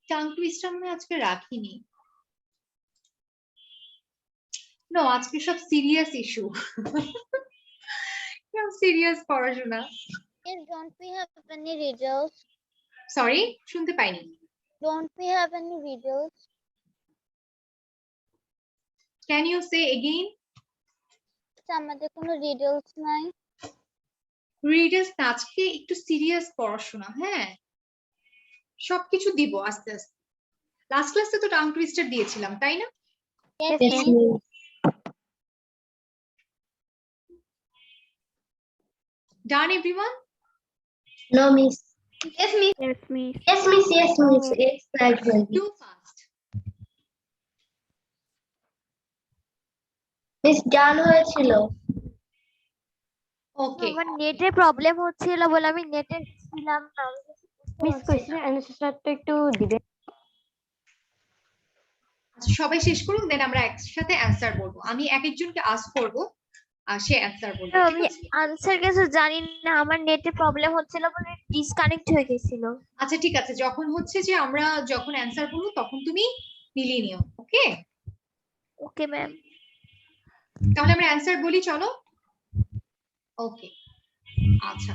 টাং টুইস্টার আমি আজকে রাখিনি। নো, আজকে সব সিরিয়াস ইস্যু। সিরিয়াস পড়াশোনা। Yes, don't we have any riddles? Sorry, শুনতে পাইনি। Don't we have any riddles? Can you say again? আমাদের কোনো riddles নাই। রিডার্স আজকে একটু সিরিয়াস পড়াশোনা, হ্যাঁ? সবকিছু দিব আস্তে আস্তে। লাস্ট ক্লাসে তো টাং টুইস্টার দিয়েছিলাম, তাই না? Yes, Yes, miss. miss. Done everyone? No, miss. Yes, miss. Yes, miss. Yes, miss. Yes, miss. It's like to fast. miss done হয়েছিল। ওকে, আমার নেটে প্রবলেম হচ্ছিল বলে আমি নেটে ছিলাম না। মিস কোশ্চেন অ্যানসারটা একটু দিবেন? সবাই শেষ করুন, দেন আমরা একসাথে অ্যানসার বলবো। আমি এক একজনকে আস্ক করব আর সে অ্যানসার বলবে, ঠিক আমি আছে? আনসার কিছু জানি না, আমার নেটে প্রবলেম হচ্ছিল বলে ডিসকানেক্ট হয়ে গেছিল। আচ্ছা, ঠিক আছে, যখন হচ্ছে যে আমরা যখন অ্যানসার বলবো তখন তুমি মিলিয়ে নিও। ওকে, ওকে ম্যাম। তাহলে আমরা অ্যানসার বলি, চলো। ওকে, আচ্ছা,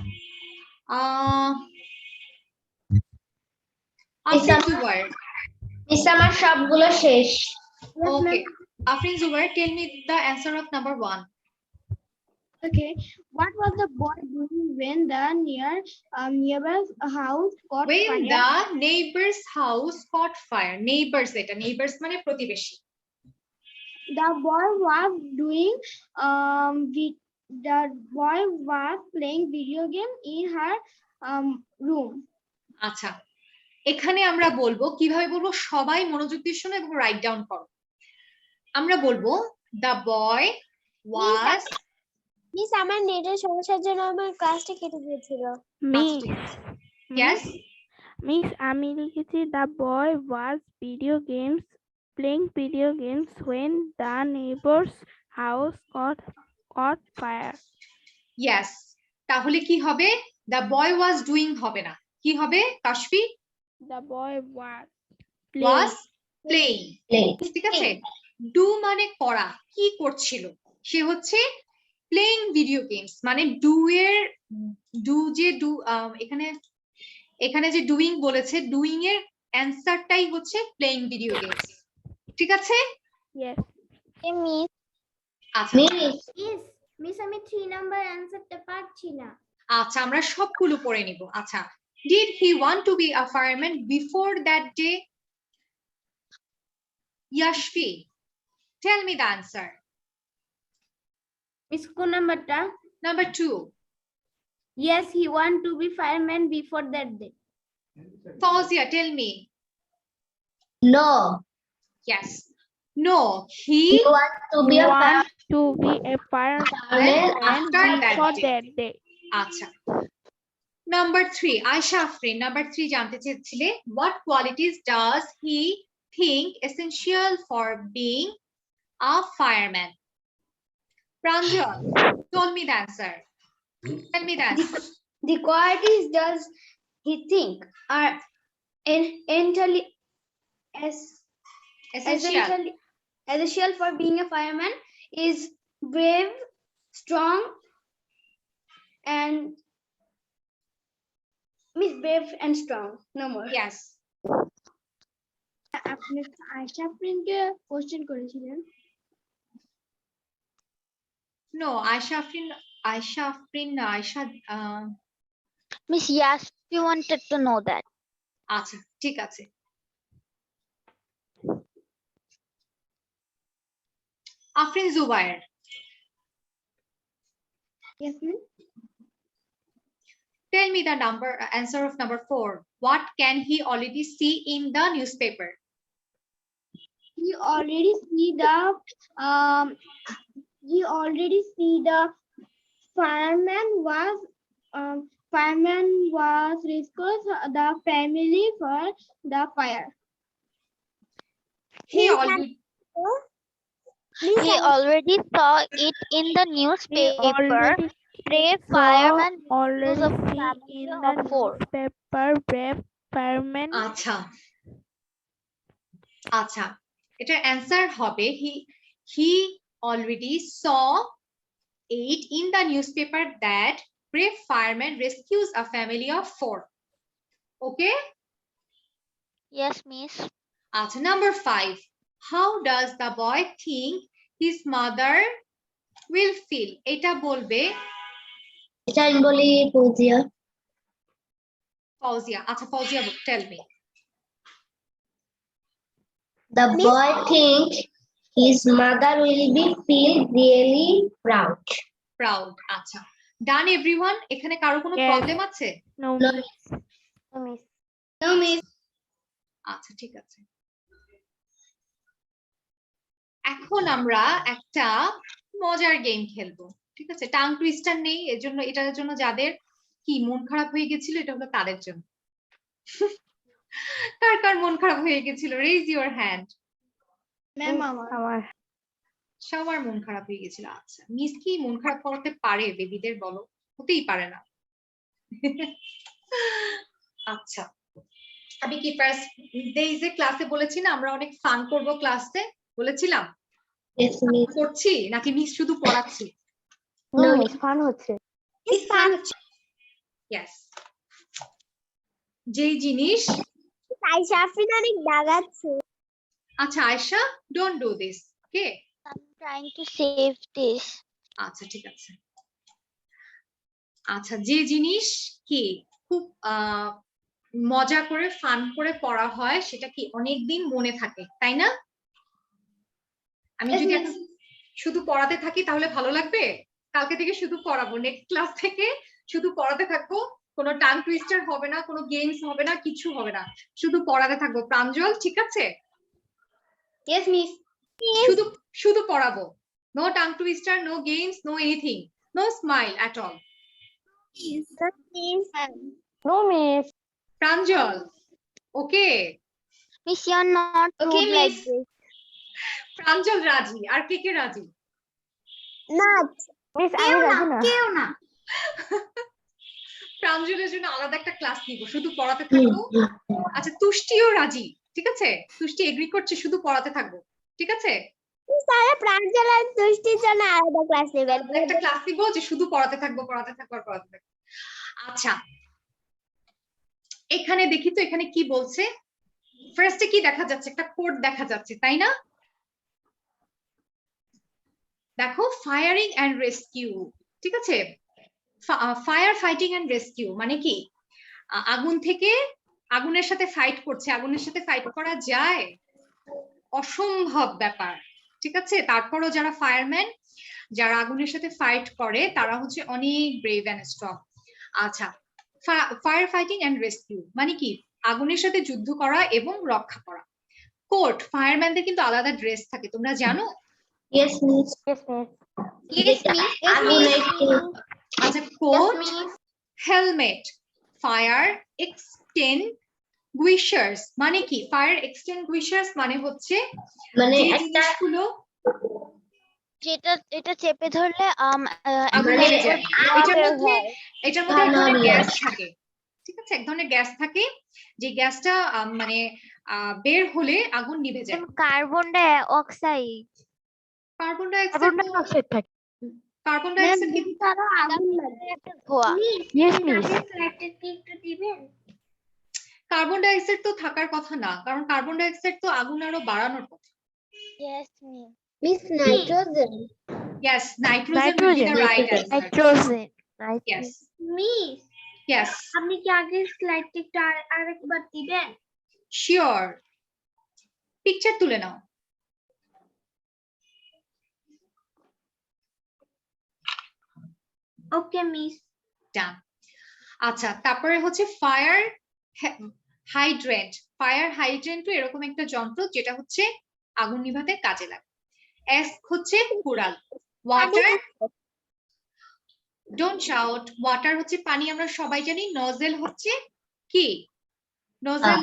আফরিন জুবাইর। মিস আমার সবগুলো শেষ। Okay, Afrin Zubair, tell me the answer of number 1. Okay. What was the boy doing when the neighbor's house caught When fire? the neighbor's house caught fire. Neighbors, এটা neighbors মানে প্রতিবেশী। The boy was doing the boy was playing video game in her room. আচ্ছা, এখানে আমরা বলবো কিভাবে বলবো, সবাই মনোযোগ দিয়ে শোনো এবং রাইট ডাউন করো। আমরা বলবো the boy was, মিস আমার নেটের সমস্যার জন্য আমার ক্লাসটা কেটে গিয়েছিল। মিস yes, মিস আমি লিখেছি the boy was video games playing video games when the neighbor's house caught fire. Yes. তাহলে কি হবে? The boy was doing হবে না। কি হবে Kashfi? The boy was Was playing. playing। ঠিক আছে? ডু মানে করা, কি করছিল? সে হচ্ছে প্লেইং ভিডিও গেমস, মানে এখানে যে ডুইং বলেছে, ডুইং এর অ্যান্সারটাই হচ্ছে প্লেইং ভিডিও গেমস। ঠিক আছে? Yes. মিস আচ্ছা মিস আমি 3 নাম্বার অ্যানসারটা পাচ্ছি না। আচ্ছা আমরা সবগুলো পড়ে নিব। আচ্ছা, did he want to be a fireman before that day? Yashvi, tell me the answer. Miss কোন নাম্বারটা? Number 2. Yes, he want to be fireman before that day. Fauzia, tell me. No. Yes. No, he You want to be He a wants to be a fireman after that before day. that day. আচ্ছা। Number 3, Aisha Afrin, number 3 জানতে চেয়েছিলে, what qualities does he think essential for being a fireman? Pranjal, tell me the answer. Tell me the answer. The qualities does he think are essential for being a fireman is brave, strong, and brave and strong. No more. Yes. আপনি Ayesha আফরিনকে question করেছিলেন? No, Aisha Afrin, miss yes you wanted to know that. আচ্ছা ঠিক আছে। Afrin Zubair, Yes, ma'am. tell me the answer of number 4. What can he already see in the newspaper? He already see the fireman rescues the family for the fire. He already He already saw it in the He newspaper. already Brave fireman already of see family in the of 4. newspaper brave fireman. আচ্ছা আচ্ছা এটার answer হবে he already saw it in the newspaper that brave fireman rescues a family of 4. Okay? Yes, miss. আচ্ছা, number 5. How does the boy think his mother will feel? এটা বলবে এটা আমি বলি পৌজিয়া। Fauzia. আচ্ছা Fauzia, tell me. The boy think his mother will be feel really proud. Proud. আচ্ছা, done everyone? এখানে কারো কোনো Yes. প্রবলেম আছে? No, No. miss. No, miss. আচ্ছা ঠিক আছে। এখন আমরা একটা মজার গেম খেলবো, ঠিক আছে? টাং টুইস্টার নেই, এটার জন্য যাদের কি মন খারাপ হয়ে গেছিল, এটা হলো তাদের জন্য। কার কার মন খারাপ হয়ে গেছিল? Raise your hand. Ma'am, আমার সবার মন খারাপ হয়ে গেছিল। আচ্ছা, মিস কি মন খারাপ করাতে পারে বেবিদের? বলো, হতেই পারে না। আচ্ছা, আমি কি ফার্স্ট ডেইজে ক্লাসে বলেছি না আমরা অনেক ফান করব ক্লাসে, বলেছিলাম? Yes, miss. করছি নাকি মিস শুধু পড়াচ্ছি? No, miss, fun হচ্ছে। Yes. যেই জিনিস আয়শা আফরিন অনেক দাগাচ্ছে। আচ্ছা Ayesha, don't do this, okay? I'm trying to save this. আচ্ছা ঠিক আছে। আচ্ছা, যে জিনিস কি খুব মজা করে ফান করে পড়া হয় সেটা কি অনেকদিন মনে থাকে, তাই না? আমি যদি এখন শুধু পড়াতে থাকি তাহলে ভালো লাগবে? কালকে থেকে শুধু পড়াবো, নেক্সট ক্লাস থেকে শুধু পড়াতে থাকবো, কোনো টাং টুইস্টার হবে না, কোনো গেমস হবে না, কিছু হবে না, শুধু পড়াতে থাকবো। প্রাঞ্জল, ঠিক আছে? Yes, miss. শুধু পড়াবো, no tongue twister, no games, no anything, no smile at all. No, miss. Pranjal, okay? Miss, you're not Okay, rude like miss. this. Pranjal রাজি, আর কে কে রাজি? Not. মিস আমি রাজি না। কেউ না। প্রাঞ্জলের জন্য আলাদা একটা ক্লাস নিব, শুধু পড়াতে থাকবো। আচ্ছা, তুষ্টিও রাজি, ঠিক আছে? তুষ্টি এগ্রি করছে, শুধু পড়াতে থাকবো, ঠিক আছে? তাহলে প্রাঞ্জল আর দুষ্টির জন্য আলাদা ক্লাস নেবেন। একটা ক্লাস নিব যে শুধু পড়াতে থাকবো, পড়াতে থাকবো আর পড়াতে থাকবো। আচ্ছা, এখানে দেখি তো এখানে কি বলছে। ফার্স্টে কি দেখা যাচ্ছে? একটা কোড দেখা যাচ্ছে, তাই না? দেখো, ফায়ারিং এন্ড রেস্কিউ, ঠিক আছে? ফায়ার ফাইটিং এন্ড রেস্কিউ মানে কি? আগুনের সাথে ফাইট করছে। আগুনের সাথে ফাইট করা যায়? অসম্ভব ব্যাপার, ঠিক আছে? তারপরও যারা ফায়ারম্যান, যারা আগুনের সাথে ফাইট করে, তারা হচ্ছে অনেক ব্রেভ এন্ড স্ট্রং। আচ্ছা, ফায়ার ফাইটিং এন্ড রেস্কিউ মানে কি? আগুনের সাথে যুদ্ধ করা এবং রক্ষা করা। কোট, ফায়ারম্যানদের কিন্তু আলাদা ড্রেস থাকে, তোমরা জানো? Yes, miss. Yes, Yes, miss. আচ্ছা, কোট, হেলমেট, ফায়ার এক্সটিংগুইশার্স মানে কি? ফায়ার এক্সটিংগুইশার্স মানে হচ্ছে মানে যে একটা জিনিসগুলো এটা চেপে ধরলে আগুন মানে লেগে যায়। এটার মধ্যে এক ধরনের ধোঁয়া গ্যাস থাকে, ঠিক আছে? এক ধরনের গ্যাস থাকে, যে গ্যাসটা মানে বের হলে আগুন নিভে যায়। Carbon die oxide. Carbon die oxide থাকে। কার্বন ডাই অক্সাইড কি? তারা আগুন লাগে। একটা ধোঁয়া। Yes, miss. স্লাইডটা কি একটু দিবেন? কার্বন ডাই অক্সাইড তো থাকার কথা না, কারণ কার্বন ডাই অক্সাইড তো আগুন আরো বাড়ানোর কথা। Yes, miss. Miss Nitrogen. Yes, nitrogen will be the right answer. Nitrogen. Yes, miss, yes, আপনি কি আগের স্লাইডটা একটু আরেকবার দিবেন? sure. পিকচার তুলে নাও। ওকে মিস। ডান। আচ্ছা, তারপরে হচ্ছে ফায়ার হাইড্রেন্ট। ফায়ার হাইড্রেন্টও এরকম একটা যন্ত্র যেটা হচ্ছে আগুন নিভাতে কাজে লাগে। এস হচ্ছে কুড়াল। Water, don't shout. ওয়াটার হচ্ছে পানি, আমরা সবাই জানি। নজেল হচ্ছে কি? নজেল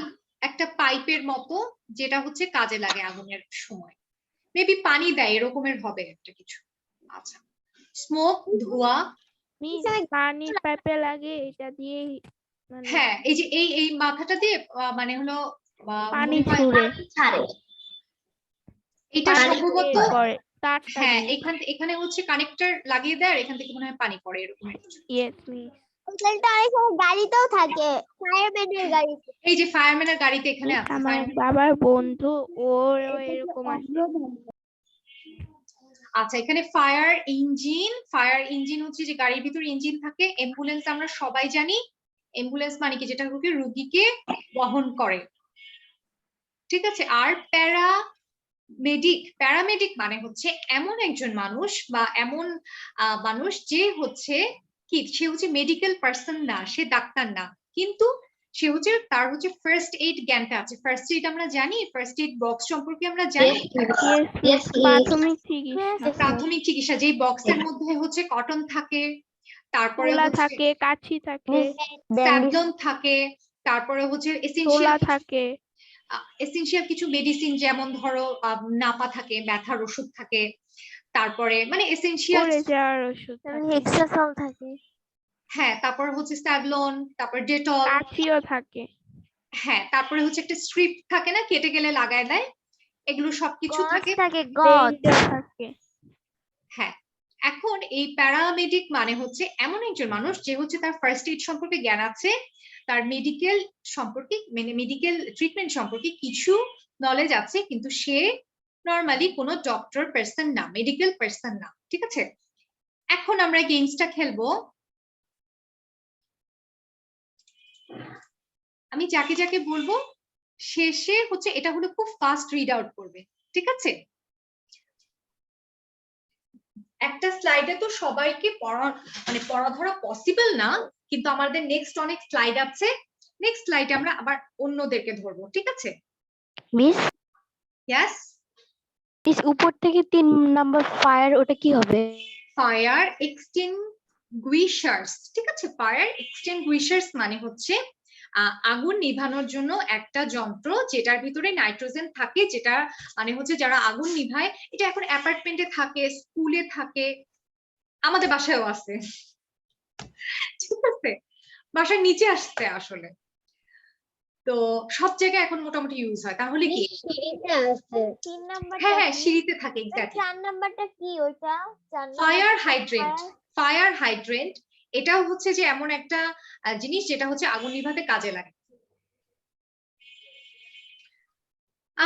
একটা পাইপের মতো, যেটা হচ্ছে কাজে লাগে আগুনের সময়। মেবি পানি দেয়, এরকমের হবে একটা কিছু। আচ্ছা, স্মোক, ধোঁয়া। মিস পানি পাইপে লাগে, এটা দিয়ে মানে হ্যাঁ, এই যে এই মাথাটা দিয়ে মানে হলো পানি মনে হয় ছুড়ে ছাড়ে। এটা সম্ভবত, করে তারটা হ্যাঁ, দিয়ে। এখানে হচ্ছে কানেক্টর লাগিয়ে দেয় আর এখান থেকে মনে হয় পানি পড়ে, এরকম কিছু। Yes miss. ওটা অনেক সময় গাড়িতেও থাকে, ফায়ারম্যানের গাড়িতে। এই যে ফায়ারম্যানের গাড়িতে এখানে আছে। আমার fireman- বাবার বন্ধু ওরও এরকম আছে। আচ্ছা, এখানে ফায়ার ইঞ্জিন। ফায়ার ইঞ্জিন হচ্ছে যে গাড়ির ভিতরে ইঞ্জিন থাকে। অ্যাম্বুলেন্স আমরা সবাই জানি। অ্যাম্বুলেন্স মানে কি? যেটা রোগীকে বহন করে, ঠিক আছে? আর প্যারামেডিক মানে হচ্ছে এমন একজন মানুষ বা এমন মানুষ যে হচ্ছে কি, সে হচ্ছে মেডিকেল পার্সন না, সে ডাক্তার না, কিন্তু সে হচ্ছে, তার হচ্ছে ফার্স্ট এইড জ্ঞানটা আছে। ফার্স্ট এইড আমরা জানি, ফার্স্ট এইড বক্স সম্পর্কে আমরা জানি। ইয়েস প্রাথমিক চিকিৎসা। প্রাথমিক চিকিৎসা, যেই বক্সের মধ্যে হচ্ছে কটন থাকে, তারপরে তোলা হচ্ছে থাকে, কাছি থাকে, স্যাভলন থাকে, তারপরে হচ্ছে তোলা থাকে, এসেনশিয়াল কিছু মেডিসিন, যেমন ধরো নাপা থাকে, ব্যথার ওষুধ থাকে, তারপরে মানে এসেনশিয়াল, পড়ে যাওয়ার ওষুধ থাকে, হেক্সাসল থাকে। হ্যাঁ, তারপর হচ্ছে স্যাভলন, তারপর ডেটল, কাছিও থাকে। হ্যাঁ, তারপরে হচ্ছে একটা স্ট্রিপ থাকে না, কেটে গেলে লাগায় দেয়, এগুলো সবকিছু থাকে। গজ থাকে। হ্যাঁ, এখন এই প্যারামেডিক মানে হচ্ছে এমন একজন মানুষ যে হচ্ছে তার ফার্স্ট এইড সম্পর্কে জ্ঞান আছে, তার মেডিকেল সম্পর্কে মানে মেডিকেল ট্রিটমেন্ট সম্পর্কে কিছু নলেজ আছে, কিন্তু সে নরমালি কোনো ডক্টর পার্সন না, মেডিকেল পার্সন না, ঠিক আছে? এখন আমরা গেমসটা খেলবো। আমি যাকে যাকে বলবো শেষে হচ্ছে এটা হলো খুব ফাস্ট রিড আউট করবে, ঠিক আছে? একটা স্লাইডে তো সবাইকে পড়া ধরা পসিবল না, কিন্তু আমাদের নেক্সট অনেক স্লাইড আছে। নেক্সট স্লাইডে আমরা আবার অন্যদেরকে ধরবো, ঠিক আছে? মিস ইয়েস, মিস উপর থেকে 3 নাম্বার ফায়ার, ওটা কি হবে? ফায়ার এক্সটিংগুইশার্স, ঠিক আছে? ফায়ার এক্সটিংগুইশার্স মানে হচ্ছে আগুন নিভানোর জন্য একটা যন্ত্র যেটার ভিতরে নাইট্রোজেন থাকে, যেটা মানে হচ্ছে যারা আগুন নিভায়, এটা এখন অ্যাপার্টমেন্টে থাকে, স্কুলে থাকে, আমাদের বাসায়ও আছে, ঠিক আছে, বাসার নিচে আসছে আসলে, তো সব জায়গায় এখন মোটামুটি ইউজ হয়। তাহলে কি সিঁড়িতে আছে। 3 নাম্বারটা হ্যাঁ হ্যাঁ কি? সিঁড়িতে থাকে, এক্স্যাক্টলি। 4 নাম্বারটা কি ওইটা? 4 ফায়ার নাম্বারটা হাইড্রেন্ট, ফায়ার হাইড্রেন্ট এটাও হচ্ছে যে এমন একটা জিনিস যেটা হচ্ছে আগুন নিভাতে কাজে লাগে।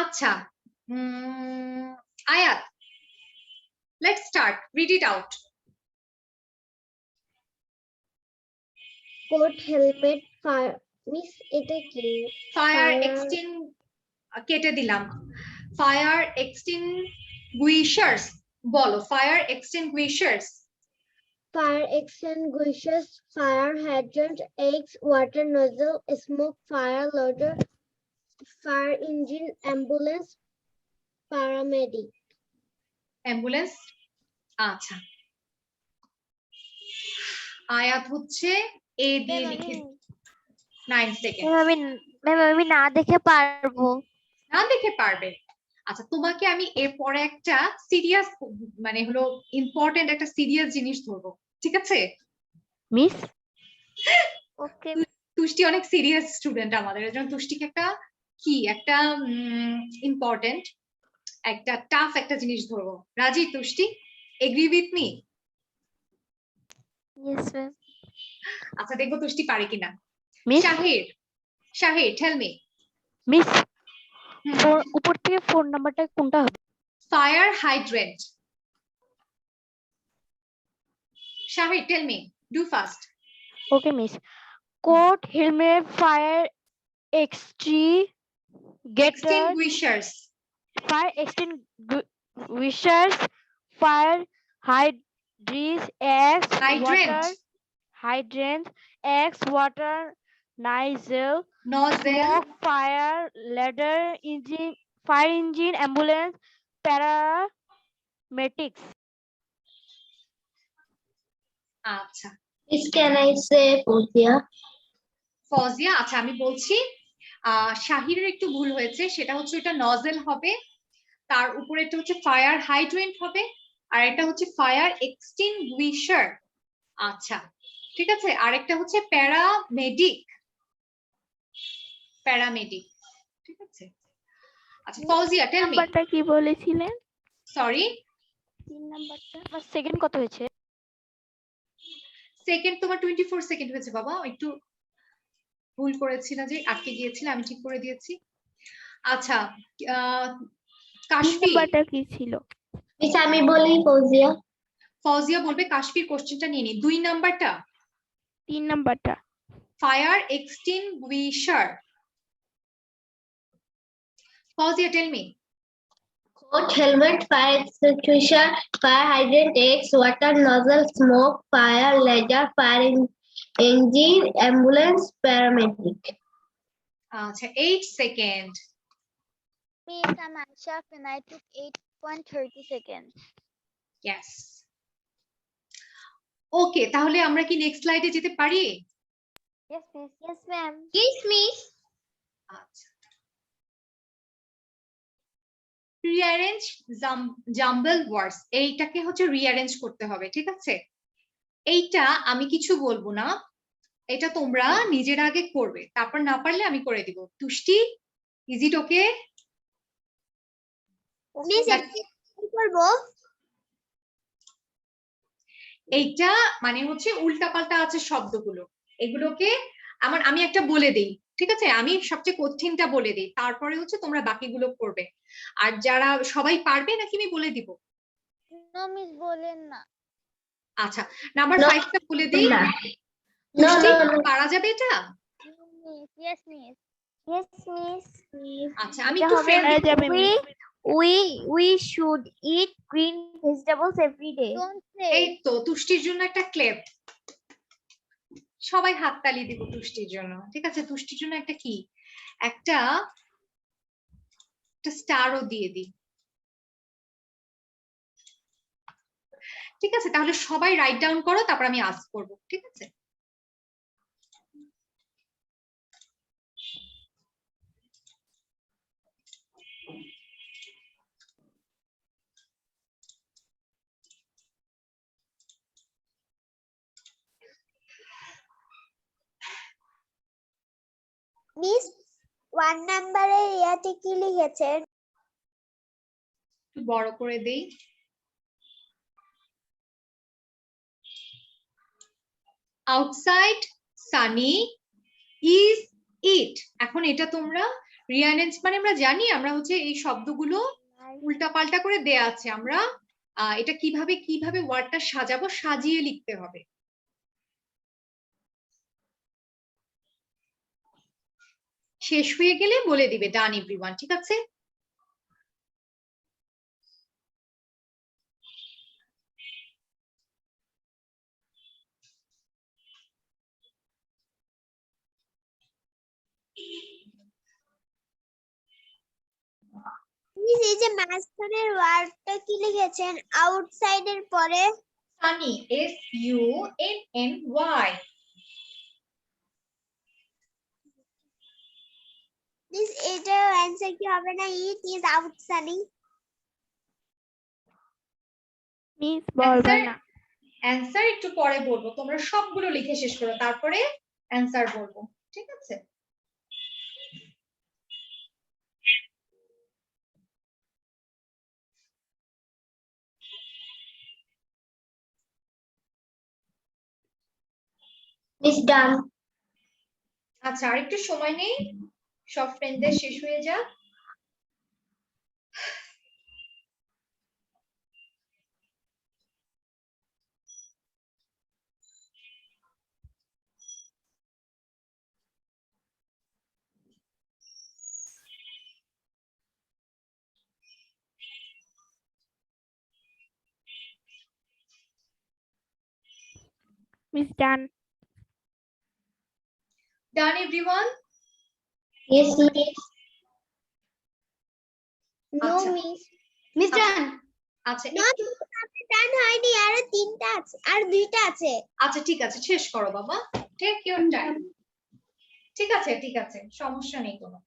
আচ্ছা, Ayat, let's start, read it out. Coat, helmet, fire, miss এটা কি? ফায়ার Fire- এক্সটিং, কেটে দিলাম। ফায়ার এক্সটিংগুইশার্স, বলো fire extinguishers. Fire extinguishers, fire hydrant, eggs, water nozzle, smoke, fire loader, fire engine, ambulance, paramedic. Ambulance. আচ্ছা, আয়াত হচ্ছে এ দিয়ে লিখে 9 সেকেন্ড। আমি না দেখে পারবো। না দেখে পারবে? আচ্ছা, তোমাকে আমি এরপরে একটা সিরিয়াস মানে হলো ইম্পর্টেন্ট একটা সিরিয়াস জিনিস ধরবো, ঠিক আছে? মিস ওকে। তুষ্টি অনেক সিরিয়াস স্টুডেন্ট আমাদের, এর জন্য তুষ্টিকে একটা কি একটা ইম্পর্টেন্ট একটা টাফ একটা জিনিস ধরবো। রাজি Tushti? Agree with me? Yes ma'am. আচ্ছা, দেখবো তুষ্টি পারে কিনা। Miss Shahir, Shahir tell me. Miss উপর থেকে 4 নাম্বারটা কোনটা হবে? Fire hydrant. Shahir tell me, do fast. Okay miss. Coat, helmet, fire extinguishers, fire extinguishers, fire hydrants, water nozzle, nozzle, smoke, fire ladder, engine, fire engine, ambulance, paramedics. আচ্ছা This can I say, Pooja? Fazia, আচ্ছা আমি বলছি, শাহিরের একটু ভুল হয়েছে, সেটা হচ্ছে এটা নজেল হবে, তার উপরে এটা হচ্ছে ফায়ার হাইড্রেন্ট হবে, আর এটা হচ্ছে ফায়ার এক্সটিংগুইশার। আচ্ছা ঠিক আছে, আরেকটা হচ্ছে প্যারামেডিক, প্যারামেডিক, ঠিক আছে। আচ্ছা ফজিয়া টেল মি। নাম্বারটা কি বলেছিলেন? সরি, 3 নাম্বারটা বা সেকেন্ড কত হয়েছে? সেকেন্ড তোমার 24 সেকেন্ড হয়েছে বাবা, একটু ভুল করেছিল যে আটকে গিয়েছিল, আমি ঠিক করে দিয়েছি। আচ্ছা, কাশফি, নাম্বারটা কি ছিল? Miss আমি বলি Pooja. ফজিয়া বলবে, কাশফির কোশ্চেনটা নিয়ে নি। 2 নাম্বারটা 3 নাম্বারটা fire extinguisher. Fouzia tell me. Coat, helmet, fire extinguisher, fire hydrant, eggs, water nozzle, smoke, fire ladder, fire engine, ambulance, paramedic. আচ্ছা 8 second. Miss, I'm Aisha and I took 8.30 seconds. Yes, okay, তাহলে আমরা কি নেক্সট স্লাইডে যেতে পারি? Yes, miss. Yes, ma'am. Yes, miss. আচ্ছা, rearrange jumble ওয়ার্ডস, এইটাকে হচ্ছে রিঅ্যারেঞ্জ করতে হবে, ঠিক আছে? এইটা আমি কিছু বলবো না, এটা তোমরা নিজের আগে করবে, তারপর না পারলে আমি করে দিব। তুষ্টি, ইজ ইট ওকে? Miss কি করবো? এইটা মানে হচ্ছে উল্টাপাল্টা আছে শব্দগুলো, এগুলোকে আমি একটা বলে দেই, ঠিক আছে? আমি সবচেয়ে কঠিনটা বলে দিই, তারপরে হচ্ছে তোমরা বাকিগুলো করবে। আর যারা সবাই পারবে নাকি আমি বলে দিব? No, miss, বলেন না। আচ্ছা, নাম্বার No. 5টা বলে দিই। না। তুষ্টি, no. পারা যাবে এটা? No, miss. Yes, miss. Yes, miss. আচ্ছা, আমি এটা একটু হবে, friendly যাবে we should eat green vegetables every day. Don't এই say. তো তুষ্টির জন্য একটা ক্লেপ, সবাই হাততালি দিব তুষ্টির জন্য, ঠিক আছে? তুষ্টির জন্য একটা কি, একটা স্টারও দিয়ে দিই, ঠিক আছে? তাহলে সবাই রাইট ডাউন করো, তারপর আমি আস্ক করব, ঠিক আছে? 1 নম্বরে ইয়াতে কি লিখেছেন? একটু বড় করে দেই। Outside Sunny is it. এখন এটা তোমরা রিঅ্যারেঞ্জ মানে আমরা জানি আমরা হচ্ছে এই শব্দগুলো উল্টাপাল্টা করে দেয়া আছে, আমরা এটা কিভাবে কিভাবে ওয়ার্ডটা সাজাবো, সাজিয়ে লিখতে হবে। শেষ হয়ে গেলে বলে দিবে ডান এভরিওয়ান, ঠিক আছে? মিস এই যে মাঝখানের ওয়ার্ডটা কি লিখেছেন আউটসাইডের পরে? সানি SUNNY। মিস এটা অ্যানসার কি হবে না? It is আউটসাইডিং। মিস বলবে না। অ্যান্সার একটু পরে বলবো, তোমরা সবগুলো লিখে শেষ করো তারপরে অ্যান্সার বলবো, ঠিক আছে? Miss done. আচ্ছা আরেকটু সময় নেই, সব ফ্রেন্ডদের শেষ হয়ে যাক। মিস ডান। ডান এভরিওয়ান? Yes, miss. নো আচ্ছা। মিস। Miss আচ্ছা। done. আচ্ছা নো ডান হয়নি, আরো 3টা আছে, আর 2টা আছে। আচ্ছা ঠিক আছে, শেষ করো বাবা, টেক ইওর টাইম। ঠিক আছে ঠিক আছে, সমস্যা নেই কোনো।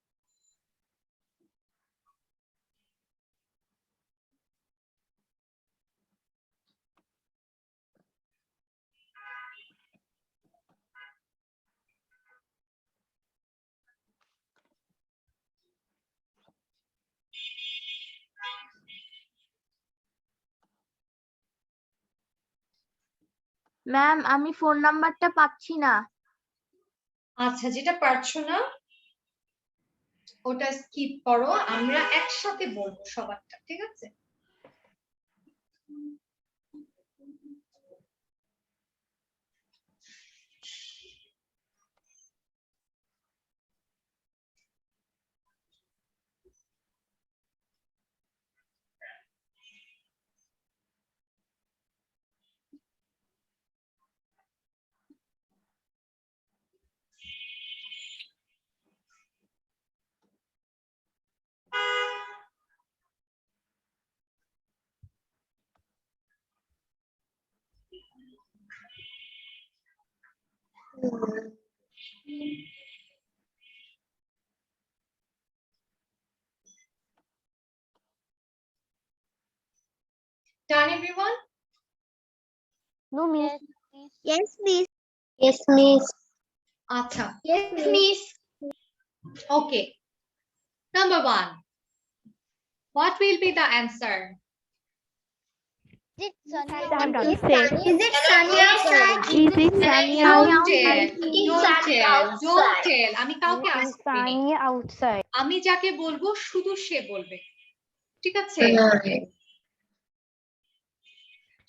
ম্যাম আমি ফোন নাম্বারটা পাচ্ছি না। আচ্ছা যেটা পারছো না ওটা স্কিপ করো, আমরা একসাথে বলবো সবারটা, ঠিক আছে? Done everyone? No miss. Yes miss. Yes, miss. আচ্ছা Yes, miss. okay, number 1, what will be the answer? Is it sunny I have done. outside? Say. Is it sunny outside? Is it sunny Don't outside? tell, It's don't sunny tell, don't outside. tell, আমি কাউকে আসতে দিই। Sunny outside. আমি যাকে বলবো শুধু সে বলবে, ঠিক আছে?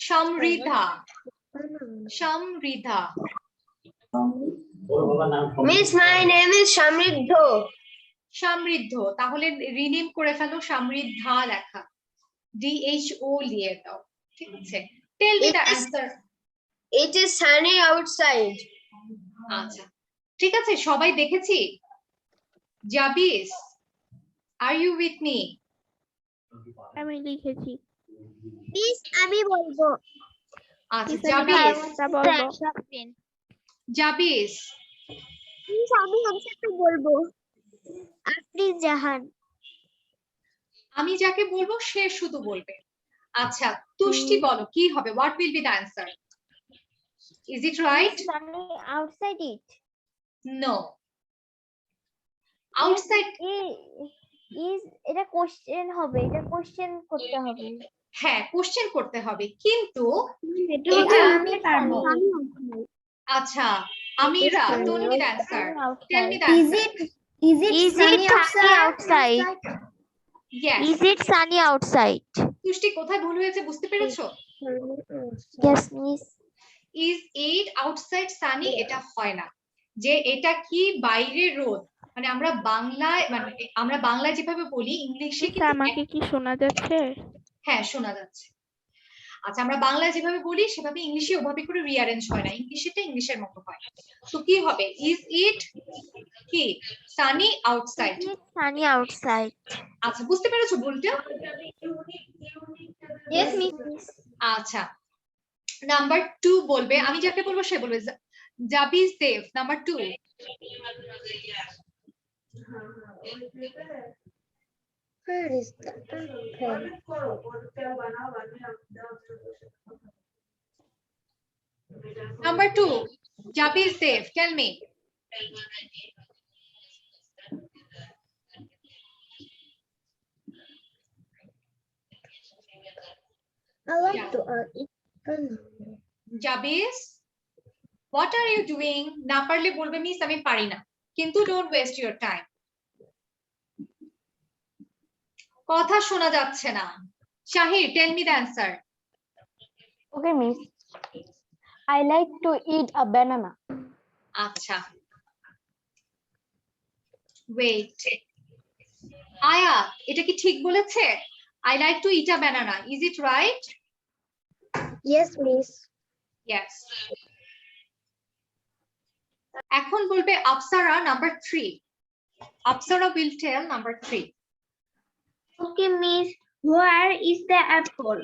সমৃদ্ধা, সমৃদ্ধা। Miss, my name is Shamriddho. সমৃদ্ধ, তাহলে রিনেম করে ফেলো, সমৃদ্ধা লেখা, DHO লিয়ে দাও, ঠিক আছে? Tell me the answer. It is sunny outside. আচ্ছা ঠিক আছে, সবাই দেখেছি? Jabis, are you with me? আমি লিখেছি। মিস আমি বলবো। আচ্ছা মিস আমি জাবিস, আরেকটা বলবো। জাবিস, মিস আমি আনসারটা বলবো। আপনি জাহান। আমি যাকে বলবো সে শুধু বলবে। আচ্ছা তুষ্টি বলো কি হবে, what will be the answer? Is it right? Sunny outside it. No. Outside, is এটা কোশ্চেন হবে, এটা কোশ্চেন করতে হবে। হ্যাঁ কোশ্চেন করতে হবে, কিন্তু এটা এটা আমি পারবো আচ্ছা আমিরা, sunny don't me the answer. Tell me the Is answer. Is it sunny outside? Yes. Is it sunny outside? তুষ্টি কোথায় ভুল হয়েছে বুঝতে পেরেছো? Yes, miss. Is it outside sunny? এটা হয় না, যে এটা কি বাইরে রোদ, মানে আমরা বাংলায়, মানে আমরা বাংলায় যেভাবে বলি ইংলিশে মিস কিন্তু আমাকে কি শোনা যাচ্ছে? হ্যাঁ শোনা যাচ্ছে। আচ্ছা আমরা বাংলায় যেভাবে বলি সেভাবে ইংলিশে ওভাবে করে রিঅ্যারেঞ্জ হয় না, ইংলিশেটা ইংলিশের মতো হয়। তো কি হবে? ইজ ইট কি Sunny outside? Is it sunny outside? আচ্ছা বুঝতে পেরেছো ভুলটা? Yes, miss. আচ্ছা নাম্বার 2 বলবে, আমি যাকে বলবো সে বলবে Jabi Saif. Number 2 Where is the apple? Number 2 Jabi Saif, tell me. I like Yeah. to eat banana. Jabis what are you doing? না পারলে বলবে মিস আমি পারি না, কিন্তু ডোন্ট ওয়েস্ট ইওর টাইম। কথা শোনা যাচ্ছে না। Shahir tell me the answer. Okay, miss. I like to eat a banana. আচ্ছা ওয়েট, আয়া এটা কি ঠিক বলেছে? I like to eat a banana, is it right? Yes, miss. Yes. এখন বলবে Afsara number 3। Afsara will tell number 3। Okay, miss. Where is the apple?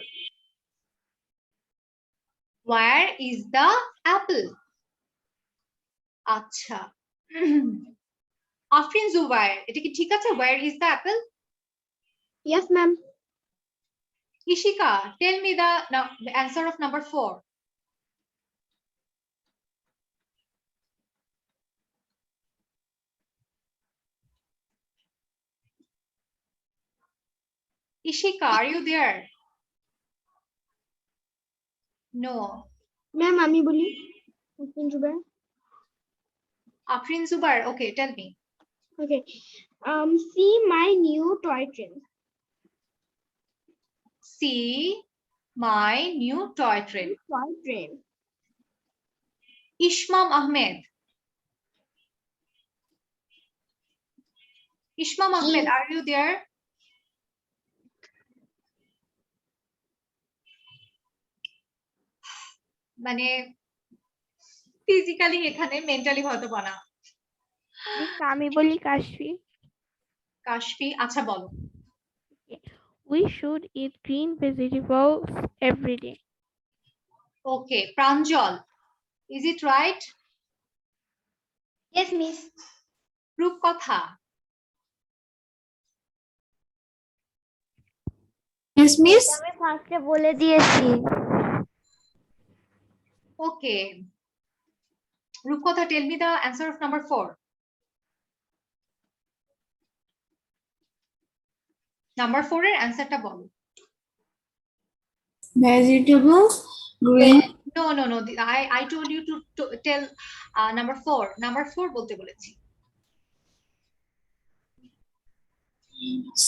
Where is the apple? আচ্ছা আফরিন জুবায়ের এটা কি ঠিক আছে? Where is the apple? Yes, ma'am. Ishika, tell me the answer of number 4. Ishika, are you there? No. Ma'am, আমি বলি Zubair. Afrin Zubar, okay, tell me. Okay. See my new toy train. See my new toy train. Toy train. Ishmam Ahmed. Ishmam Ahmed, are you there? মানে physically এখানে mentally হয়তো বানা। Miss আমি বলি কাশফি। কাশফি আচ্ছা বলো। We should eat green vegetables every day. Okay, Pranjal, is it right? Yes, miss. রূপকথা। Yes, miss. আমি ফার্স্টে বলে দিয়েছি। Okay. রূপকথা, tell me the answer of number 4. Number 4 এর অ্যানসারটা বলো। Vegetable, green. No. I told you to tell number 4. Number 4 বলতে বলেছি।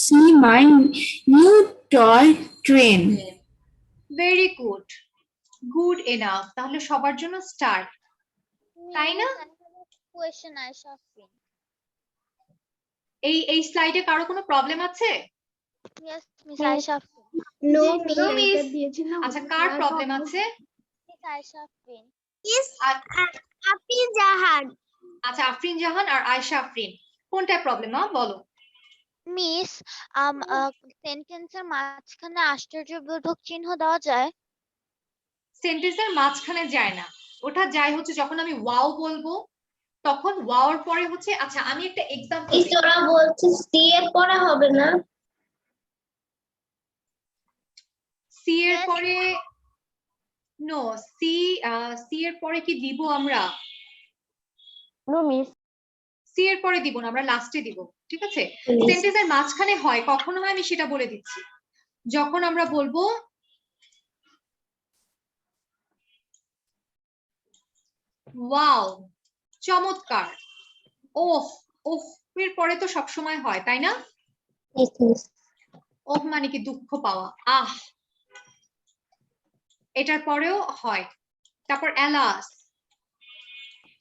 See my new toy train. Very good. Good enough. তাহলে সবার জন্য স্টার, তাই না? কোয়েশ্চেন আয়েশা আফরিন। এই স্লাইডে কারো কোনো প্রবলেম আছে? Yes, miss Ayesha Afrin. No, No, miss. দিয়েছিলাম। আচ্ছা কার প্রবলেম আছে? মিস আয়েশা আফরিন। আফরিন জাহান। আচ্ছা আফরিন জাহান আর আয়েশা আফরিন, কোনটা প্রবলেম বলো? মিস সেন্টেন্সের মাঝখানে আশ্চর্যবোধক চিহ্ন দেওয়া যায়? সেন্টেন্সের মাঝখানে যায় না, ওটা যায় হচ্ছে যখন আমি ওয়াও বলবো তখন ওয়াওর পরে হচ্ছে। আচ্ছা আমি একটা এক্সাম্পল দিই। ওরা বলছে সি এর পরে হবে না, সি এর Yes. পরে নো, সি এর পরে কি দিব আমরা? No, miss. সি এর পরে দিব না, আমরা লাস্টে দিব, ঠিক আছে? সেন্টেন্সের মাঝখানে হয়, কখনো হয় আমি সেটা বলে দিচ্ছি। যখন আমরা বলবো ওয়াও, চমৎকার, ওফ, ওফ এর পরে তো সবসময় হয়, তাই না? Yes, miss. ওফ মানে কি দুঃখ পাওয়া, আহ, এটার পরেও হয়। তারপর অ্যালাস,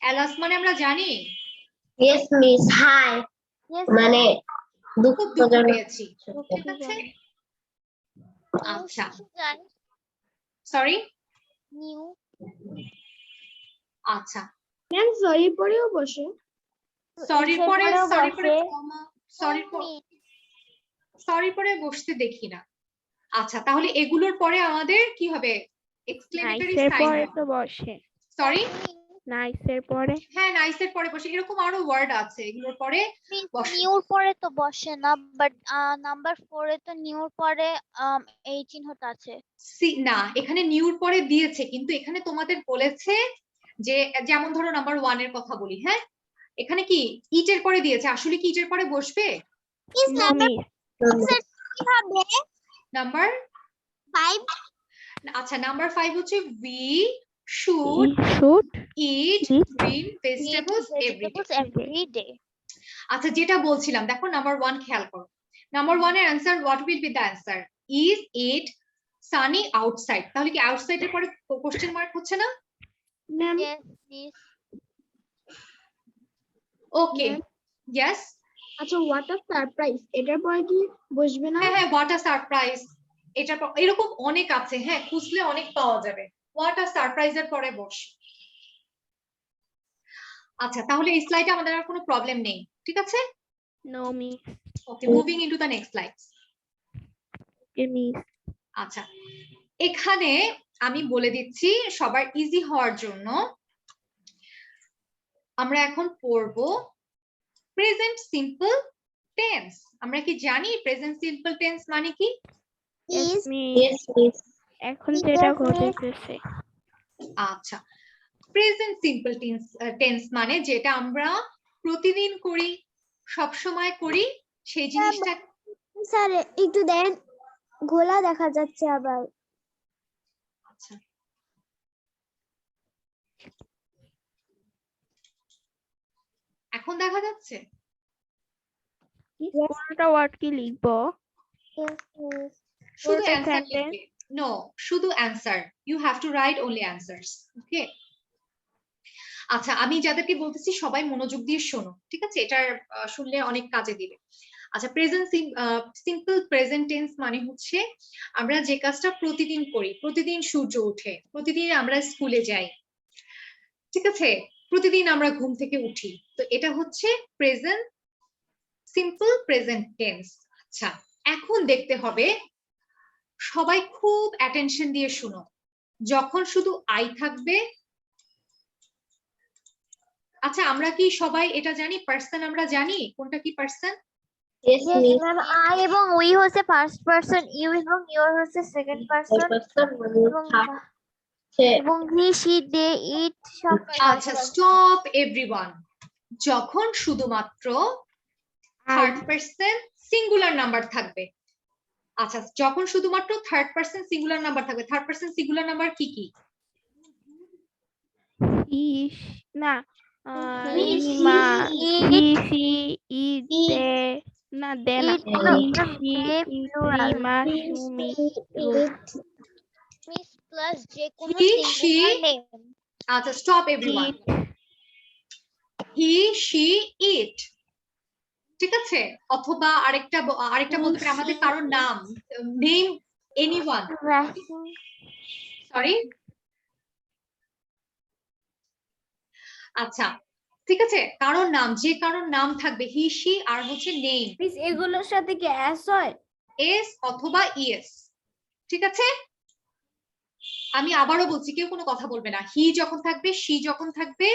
অ্যালাস মানে আমরা জানি Yes, miss. Hi. Yes, মানে খুব দুঃখ দুঃখজনক। পেয়েছি, ঠিক আছে? আচ্ছা, সরি, নিউ আচ্ছা, ম্যাম সরি পরেও বসে। সরি এসের পরে, পরেও সরি পরে বসে। কমা, সরি পরে বসতে দেখি না। আচ্ছা, তাহলে এগুলোর পরে আমাদের কি হবে? এক্সক্লেমেটরি নাইসের সাইন পরে হবে। তো বসে, সরি, নাইসের পরে। হ্যাঁ নাইসের পরে বসে, এরকম আরো ওয়ার্ড আছে, এগুলোর পরে বসে। নিউর পরে তো বসে না, বাট নাম্বার 4 এ তো নিউর পরে এই চিহ্নটা আছে। না, এখানে নিউর পরে দিয়েছে, কিন্তু এখানে তোমাদের বলেছে যে, যেমন ধরো নাম্বার 1 এর কথা বলি, হ্যাঁ, এখানে কি ইটের পরে দিয়েছে, আসলে কি ইটের পরে বসবে? No miss. কি হবে? নাম্বার 5 আচ্ছা, নাম্বার 5 হচ্ছে we should should eat eat green vegetables every day. every day. আচ্ছা, যেটা বলছিলাম, দেখো নাম্বার 1 খেয়াল করো, নাম্বার 1 এর answer, what will be the answer? Is it sunny outside? তাহলে কি আউটসাইড এর পরে কোশ্চেন মার্ক হচ্ছে না? Ma'am Yes, please. Okay, yes, আচ্ছা হোয়াট আ সারপ্রাইজ এটার পরে কি বসবে না? হ্যাঁ হ্যাঁ, হোয়াট আ সারপ্রাইজ, এটা এরকম অনেক আছে, হ্যাঁ খুঁজলে অনেক পাওয়া যাবে, হোয়াট আ সারপ্রাইজ এর পরে বস। আচ্ছা, তাহলে এই স্লাইডে আমাদের আর কোনো প্রবলেম নেই, ঠিক আছে? No miss. Okay, moving into the next slide. Okay miss. আচ্ছা, এখানে আমি বলে দিচ্ছি সবার ইজি হওয়ার জন্য, আমরা এখন পড়ব প্রেজেন্ট সিম্পল টেন্স। আমরা কি জানি প্রেজেন্ট সিম্পল টেন্স মানে কি? Yes, miss. Yes, miss. এখন যেটা ঘটেছে। আচ্ছা, প্রেজেন্ট সিম্পল টেন্স মানে যেটা আমরা প্রতিদিন করি, সব সময় করি, সেই জিনিসটা। স্যার একটু দেন, ঘোলা দেখা যাচ্ছে আবার। আচ্ছা, এখন দেখা যাচ্ছে? কোনটা ওয়ার্ড কি লিখবো? শুধু পুরোটা অ্যান্সার sentence? লিখবে, নো, শুধু answer, you have to write only answers, okay? আচ্ছা, আমি যাদেরকে বলতেছি সবাই মনোযোগ দিয়ে শোনো, ঠিক আছে? এটার শুনলে অনেক কাজে দিবে। আচ্ছা, প্রেজেন্ট সিম্পল প্রেজেন্ট টেন্স মানে হচ্ছে আমরা যে কাজটা প্রতিদিন করি, প্রতিদিন সূর্য ওঠে, প্রতিদিন আমরা স্কুলে যাই, ঠিক আছে, প্রতিদিন আমরা ঘুম থেকে উঠি, তো এটা হচ্ছে প্রেজেন্ট সিম্পল প্রেজেন্ট টেন্স। আচ্ছা, এখন দেখতে হবে, সবাই খুব অ্যাটেনশন দিয়ে শুনো, যখন শুধু আই থাকবে, আচ্ছা আমরা কি সবাই এটা জানি, পার্সন আমরা জানি কোনটা কি person? Yes, Yes, miss. ma'am. I এবং we হচ্ছে ফার্স্ট পারসন, ইউ এবং ইউর হচ্ছে সেকেন্ড পারসন, এবং হি শি দে ইট সব আচ্ছা, স্টপ এভরিওয়ান, যখন শুধুমাত্র থার্ড পারসন সিঙ্গুলার নাম্বার থাকবে, আচ্ছা যখন শুধুমাত্র থার্ড পারসন সিঙ্গুলার নাম্বার থাকবে, থার্ড পারসন সিঙ্গুলার নাম্বার কি কি? না, He, মা, she, হি, সি, ইট, দে, না দে না, it, he, she, it, plural. মা, সুমি, মিস প্লাস যে কোনো He, সিঙ্গুলার she, নেম। আচ্ছা stop everyone, he she it, ঠিক আছে? অথবা আরেকটা বলতে পারি, আমাদের কারোর নাম, নেম এনিওয়ান, সরি, আচ্ছা ঠিক আছে, কারোর নাম, যে কারোর নাম থাকবে, হি শি আর হচ্ছে নেম, প্লিজ এগুলোর সাথে কি অ্যাস হয়? এস অথবা ইএস, ঠিক আছে? আমি আবারও বলছি, কেউ কোনো কথা বলবে না, হি যখন থাকবে, শি যখন থাকবে,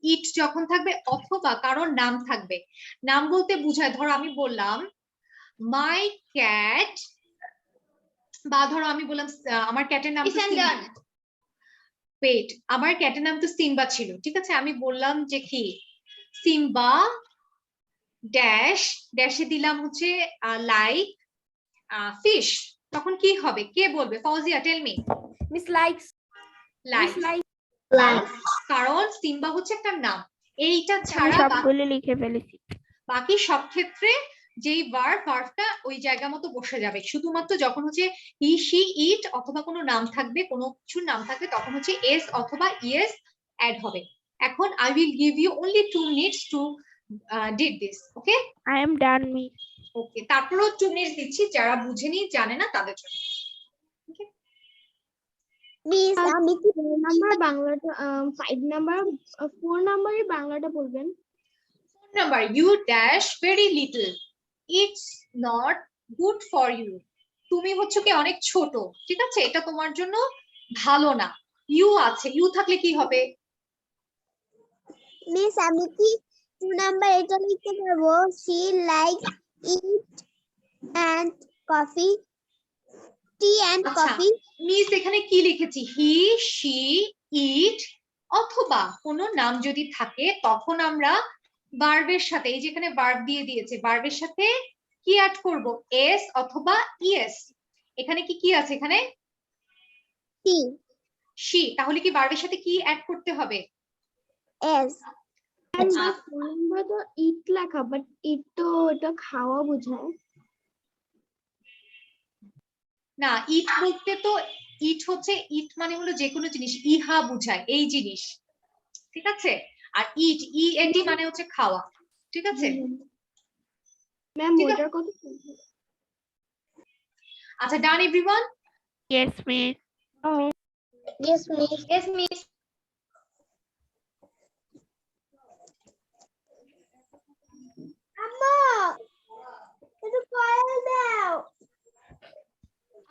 ইট যখন থাকবে, অথবা কারোর নাম থাকবে। নাম বলতে বুঝায়, ধরো আমি বললাম মাই ক্যাট, বা ধরো আমি বললাম আমার ক্যাটের নাম পেট, আমার ক্যাটের নাম তো সিম্বা ছিল, ঠিক আছে, আমি বললাম যে কি সিম্বা ড্যাশ ড্যাশে দিলাম হচ্ছে লাইক ফিশ, তখন কি হবে? কে বলবে? Fouzia, tell me. Miss likes. Like, Like. কারণ সিম্বা হচ্ছে একটা নাম। এইটা আমি ছাড়া সবগুলো লিখে ফেলেছি। বাকি সব ক্ষেত্রে যেই ভার্বটা ওই জায়গা মতো বসে যাবে, শুধুমাত্র যখন হচ্ছে হি শি ইট অথবা কোনো নাম থাকবে, কোনো কিছুর নাম থাকবে, তখন হচ্ছে এস অথবা ইএস অ্যাড হবে। এখন I will give you only 2 minutes to did this, okay? I am done, miss. Okay, তারপরেও 2 মিনিটস দিচ্ছি যারা বুঝেনি জানে না তাদের জন্য। ওকে, Miss, আমি কি 4 নাম্বার বাংলাটা 5 নাম্বার 4 নাম্বারের বাংলাটা বলবেন? Number you dash very little, it's not good for you. তুমি হচ্ছে কি অনেক ছোট, ঠিক আছে, এটা তোমার জন্য ভালো না। ইউ আছে, ইউ থাকলে কি হবে? মিস আমি কি 2 নাম্বার এটা লিখতে পারবো? She likes eat and coffee. Tea and আচ্ছা, coffee. মিস এখানে কি লিখেছি? হি শি ইট অথবা কোনো নাম যদি থাকে তখন আমরা ভার্বের সাথে, এই যেখানে ভার্ব দিয়ে দিয়েছে, ভার্বের সাথে কি অ্যাড করব? এস অথবা ইএস। এখানে কি কি আছে? এখানে Tea. শি, তাহলে কি ভার্বের সাথে কি অ্যাড করতে হবে? Yes. আচ্ছা, 4 নাম্বার তো eat লেখা, বাট eat তো এটা খাওয়া বোঝায়। না, ইট বলতে তো ইট হচ্ছে, ইট মানে হলো যে কোনো জিনিস, ইহা বুঝায় এই জিনিস, ঠিক আছে? আর ইট ই এটি মানে হচ্ছে খাওয়া, ঠিক আছে? ম্যাম ঠিক আছে। ওটার কথা আচ্ছা, ডান everyone? Yes, miss. Yes, miss. Yes, miss. আম্মা এটা কয়েল দাও।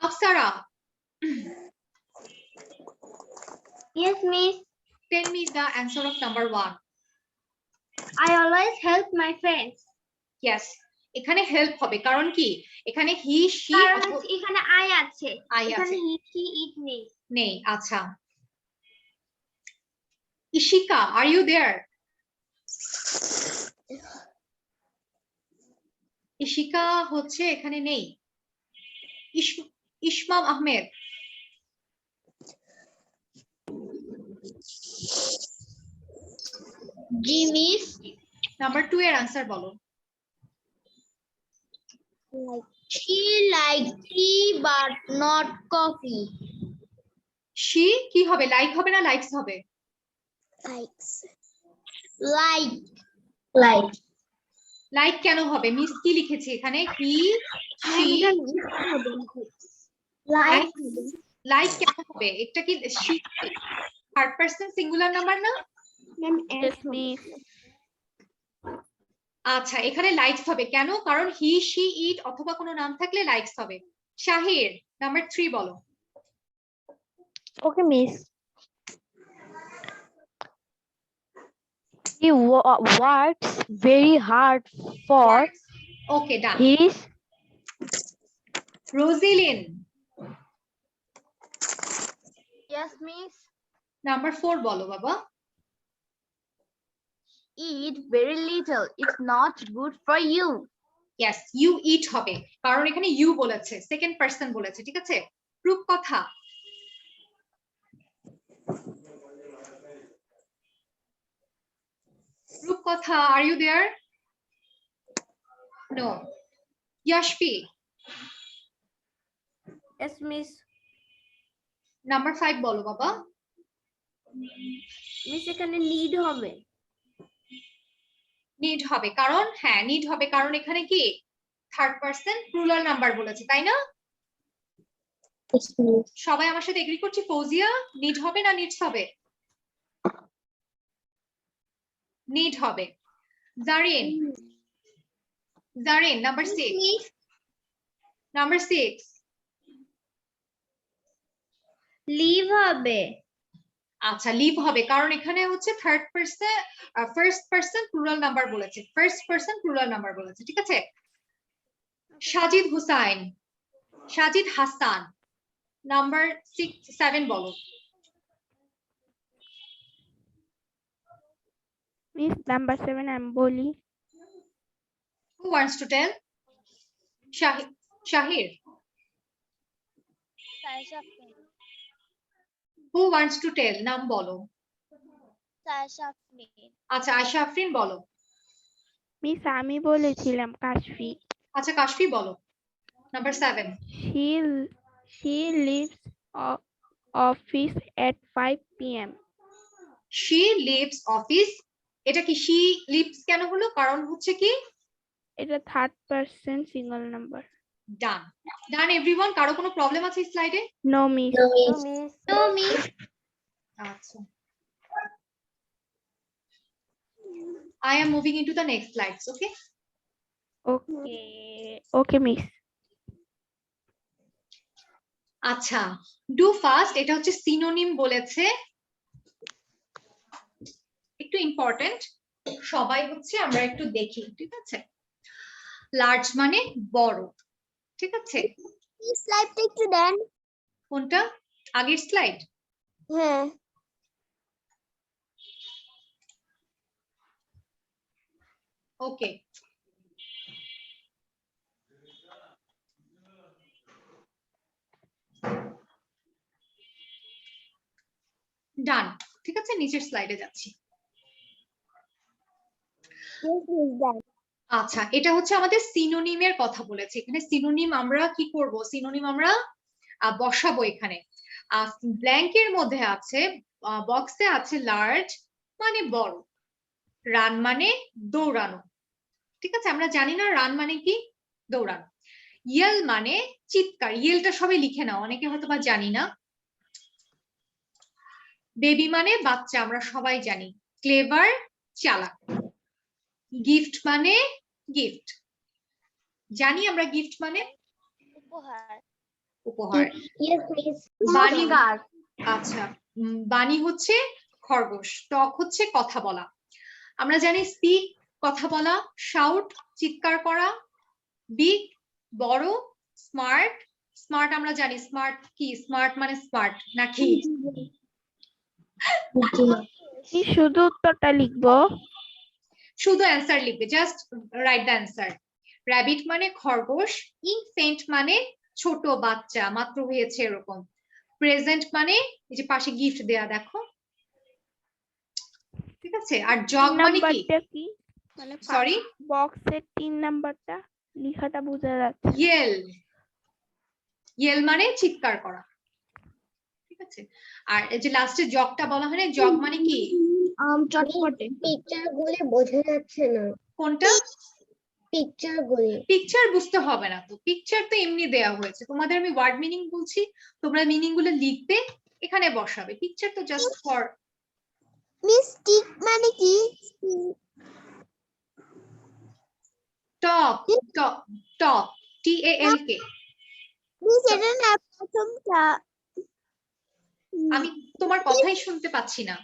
Apsara, Yes, miss. tell me the answer of number 1. I always help my friends. Yes, এখানে হেল্প হবে, কারণ কি এখানে হি শি কারণ হচ্ছে এখানে I আছে, I এখানে আছে, he she it নেই। নেই। আচ্ছা, Ishika, are you there? Ishika হচ্ছে এখানে নেই। ইসমাম আহমেদ, জি মিস। নাম্বার 2 এর আনসার বলো। She likes tea but not coffee. She কি হবে? লাইক হবে না লাইকস হবে? Likes. Like. লাইক কেন হবে? মিস কি লিখেছি এখানে? He she, Like. লাইক কেন হবে? এটা কি she third person singular number না? Ma'am Yes, miss. আচ্ছা, এখানে লাইকস হবে কেন? কারণ হি শি ইট অথবা কোনো নাম থাকলে লাইকস হবে। শাহির, নাম্বার 3 বলো। Okay, miss. He works very hard for okay, done. his. রোজিলিন, Yes, miss. Number 4 বলো বাবা। Eat very little. It's not good for you. Yes, you eat হবে, কারণ এখানে ইউ বলেছে, সেকেন্ড পারসন বলেছে, ঠিক আছে? Rupkatha, Rupkatha, are you there? No. Yashpi, Yes, miss. Number 5 বলো বাবা। মিস এখানে নিড হবে। নিড হবে, কারণ হ্যাঁ নিড হবে, কারণ এখানে কি থার্ড পারসন প্লুরাল নাম্বার বলেছে, তাই না? Yes, miss. সবাই আমার সাথে এগ্রি করছে? ফৌজিয়া, নিড হবে না নিডস হবে? নিড হবে। Zarin, Zarin, number 6। Number 6 Leave হবে। আচ্ছা, লিভ হবে, কারণ এখানে হচ্ছে third person first person plural number বলেছে, ফার্স্ট পারসন প্লুরাল নাম্বার বলেছে, ঠিক আছে? সাজিদ হুসাইন, সাজিদ হাসান, নাম্বার 7 বলো। Miss, number 7, I'm Boli. Who wants to tell? Shahir. Saisha Afrin. Who wants to tell? নাম বলো। Saisha Afrin. আচ্ছা আয়শা আফরিন বলো। মিস আমি বলেছিলাম কাশফি। আচ্ছা কাশফি বলো। Number 7। She leaves office at 5 p.m. She leaves office. এটা কি she leaves কেন হলো? কারণ হচ্ছে কি? এটা third person single number. Done. Done everyone. কারো কোনো প্রবলেম আছে স্লাইডে? No miss. No, No, miss. miss. No, miss. আচ্ছা। I am moving into the next slides, okay? Okay miss. আচ্ছা, ডু ফাস্ট এটা হচ্ছে সিনোনিম বলেছে। একটু ইম্পর্টেন্ট, সবাই হচ্ছে আমরা একটু দেখি, ঠিক আছে? লার্জ মানে বড়, ঠিক আছে? এই স্লাইডটা একটু দেন। কোনটা? আগের স্লাইড? হ্যাঁ। ওকে। ডান, ঠিক আছে, নিচের স্লাইডে যাচ্ছি। Yes, miss, done. আচ্ছা, এটা হচ্ছে আমাদের সিনোনিমের কথা বলেছে। এখানে সিনোনিম আমরা কি করব? সিনোনিম আমরা বসাবো এখানে। ব্ল্যাঙ্কের মধ্যে আছে, বক্সে আছে লার্জ মানে বড়, রান মানে দৌড়ানো, ঠিক আছে? আমরা জানি না রান মানে কি, দৌড়ানো। ইয়েল মানে চিৎকার, ইয়েলটা সবাই লিখে নাও, অনেকে হয়তো বা জানি না। বেবি মানে বাচ্চা, আমরা সবাই জানি। ক্লেভার চালাক। গিফট মানে গিফট, জানি আমরা গিফট মানে উপহার। উপহার। Yes, miss. বাণী, Car. আচ্ছা, বাণী হচ্ছে খরগোশ। টক হচ্ছে কথা বলা, আমরা জানি। স্পিক কথা বলা, শাউট চিৎকার করা, বিগ বড়, স্মার্ট, স্মার্ট আমরা জানি। স্মার্ট কি? স্মার্ট মানে স্মার্ট নাকি? শুধু উত্তরটা লিখবো? শুধু অ্যান্সার লিখবে, just write the answer. Rabbit মানে খরগোশ। ইনফেন্ট মানে ছোট বাচ্চা, মাত্র হয়েছে এরকম। প্রেজেন্ট মানে এই যে পাশে গিফট দেয়া, দেখো, ঠিক আছে? আর জগ মানে কি? নাম্বারটা কি? মানে সরি, বক্সের 3 নাম্বারটা লেখাটা বোঝা যাচ্ছে। ইয়েল, ইয়েল মানে চিৎকার করা, ঠিক আছে? আর এই যে লাস্টে জগটা বলা হয় না, জগ মানে কি? চটপটে। পিকচার গুলি বোঝা যাচ্ছে না। কোনটা? পিকচার গুলি। পিকচার বুঝতে হবে না তো, পিকচার তো এমনি দেয়া হয়েছে। তোমাদের আমি ওয়ার্ড মিনিং বলছি, তোমরা মিনিং গুলো লিখবে, এখানে বসাবে। পিকচার তো জাস্ট ফর। মিস টিক মানে কি? Top, top, top, TALK। Miss এটা না প্রথমটা। আমি তোমার কথাই শুনতে পাচ্ছি না।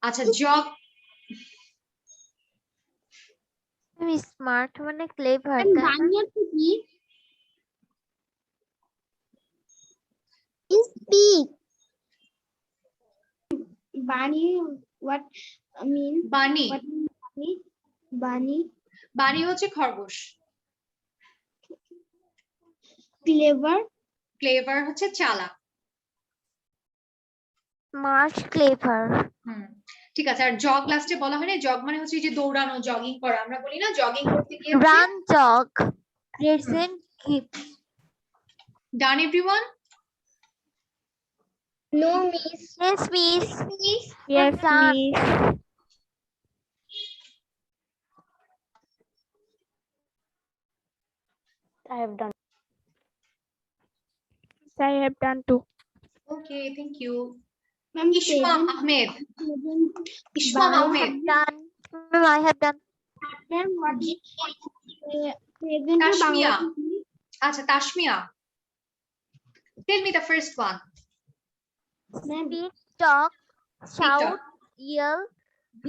আচ্ছা, জগ তুমি স্মার্ট মানে ক্লেভার, বাংলাতে কি? স্পিক। বাণী, what I mean? বাণী, What mean বাণী? বাণী হচ্ছে খরগোশ। ক্লেভার। ক্লেভার হচ্ছে চালাক। Smart clever. ঠিক আছে। আর জগ লাস্টে বলা হয় না, জগ মানে হচ্ছে এই যে দৌড়ানো, জগিং করা। আমরা বলি না জগিং করতে গিয়ে। Run jog. Present gift. Done everyone? No, miss. Yes, miss. Yes, done. miss. I have done. I have done too. Okay, thank you. Ma'am, Ishmam Ahmed, Ishmam I Ahmed. have done. Ma'am, I have done. Ma'am, what is present Tasmia, Bangla কি? আচ্ছা Tasmia, tell me the first one. Ma'am, Speak, talk, talk. shout, yell,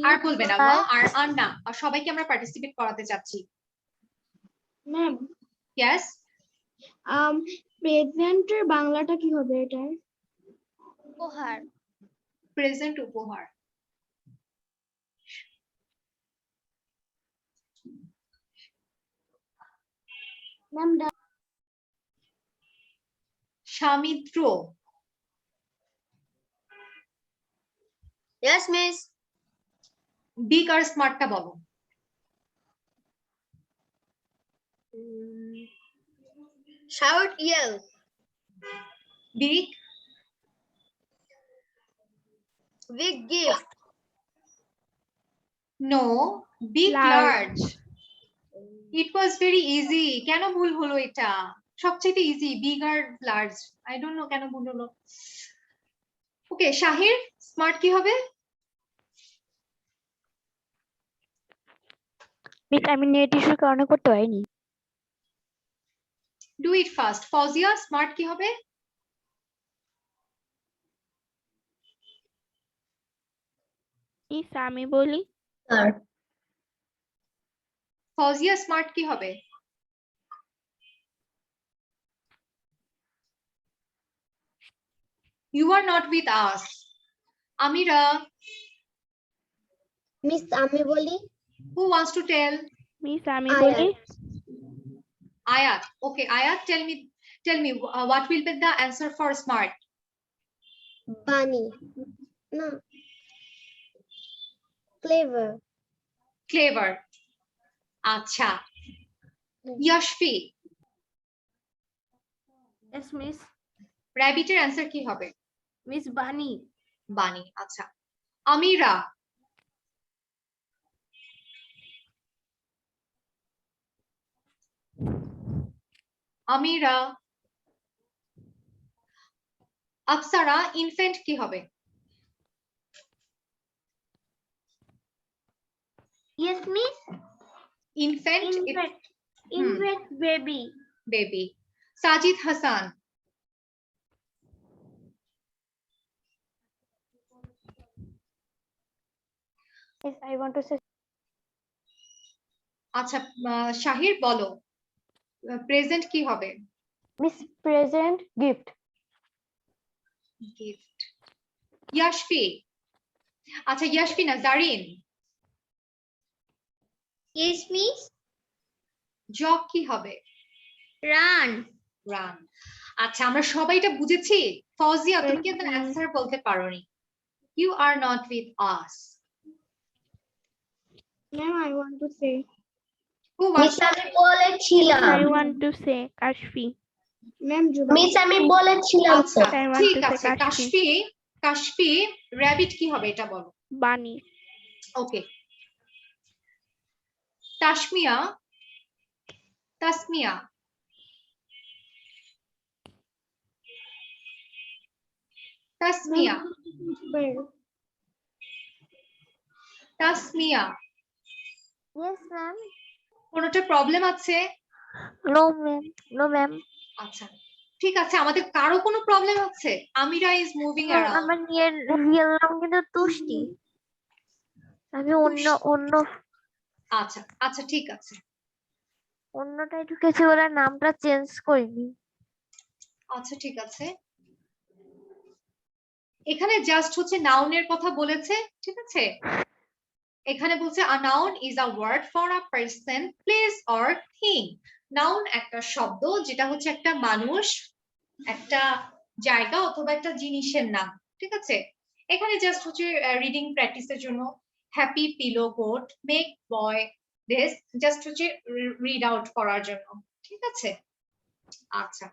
R beat, বলবে না burn, মা, আর না, আর সবাইকে আমরা participate করাতে চাচ্ছি। ma'am, ইয়েস, প্রেজেন্টের বাংলাটা কি হবে এটার? উপহার। প্রেজেন্ট উপহার। Ma'am, Samitra, Yes, miss. Big আর স্মার্টটা বলো। Shout yell. Big, Big gift. No, big Large. Large. It was very easy. কেন ভুল হলো এটা? সবচেয়ে ইজি, বিগ আর লার্জ। আই ডোন্ট নো কেন ভুল হলো। ওকে, শাহির, স্মার্ট কি হবে? মিস আমি নেট ইস্যুর কারণে করতে পারিনি। Do it fast. Fazia, smart কি হবে? মিস আমি বলি। Sir. ফজিয়া, স্মার্ট কি হবে? You are not with us. Amira, Miss, আমি বলি। who wants to tell? Miss আমি Ayat. বলি। Ayat. Okay, Ayat, tell me what will be the answer for smart? Bunny. No. Clever. Clever. Acha. Yashfi, Yes, miss. rabbit এর answer কি হবে? Miss Bunny. Bunny. আচ্ছা। Amira, Amira. Apsara, infant কি হবে? Yes, miss. Infant, Infant baby. baby. Sajid Hassan, Yes, I want to say আচ্ছা। শাহির বলো, present কি হবে? miss present gift. গিফট। ইয়াশফি, আচ্ছা ইয়াশফি না, জারিন, Yes, miss. জগ কি হবে? Run. রান। আচ্ছা, আমরা সবাই এটা বুঝেছি। ফজিয়া, তুমি Yes, কিন্তু ma'am. অ্যান্সার বলতে পারোনি। You are not with us. Ma'am, I want to say. Who Miss আমি বলেছিলাম। I want to say Kashfi. Ma'am, miss আমি বলেছিলাম তো। আচ্ছা, I want ঠিক to say আছে। Kashfi. কাশফি, কাশফি, র‍্যাবিট কি হবে এটা বলো। Bunny. ওকে। তাসমিয়া, তাসমিয়া, তাসমিয়া, তাসমিয়া। Yes, ma'am. কোনোটা প্রবলেম আছে? No, ma'am. No, ma'am. আচ্ছা, ঠিক আছে। আমাদের কারো কোনো প্রবলেম আছে? আমিরা ইজ মুভিং অ্যারাউন্ড। আমার রিয়েল নাম কিন্তু তুষ্টি। আমি অন্য আচ্ছা, আচ্ছা, ঠিক আছে। অন্যটাই ঢুকেছি বলে নামটা চেঞ্জ করিনি। আচ্ছা, ঠিক আছে। এখানে জাস্ট হচ্ছে নাউনের কথা বলেছে, ঠিক আছে। এখানে বলছে a noun is a word for a person, place or thing. Noun একটা শব্দ যেটা হচ্ছে একটা মানুষ, একটা জায়গা অথবা একটা জিনিসের নাম, ঠিক আছে। এখানে জাস্ট হচ্ছে রিডিং প্র্যাকটিসের জন্য happy pillow goat make boy this, just হচ্ছে রিড আউট করার জন্য, ঠিক আছে। আচ্ছা,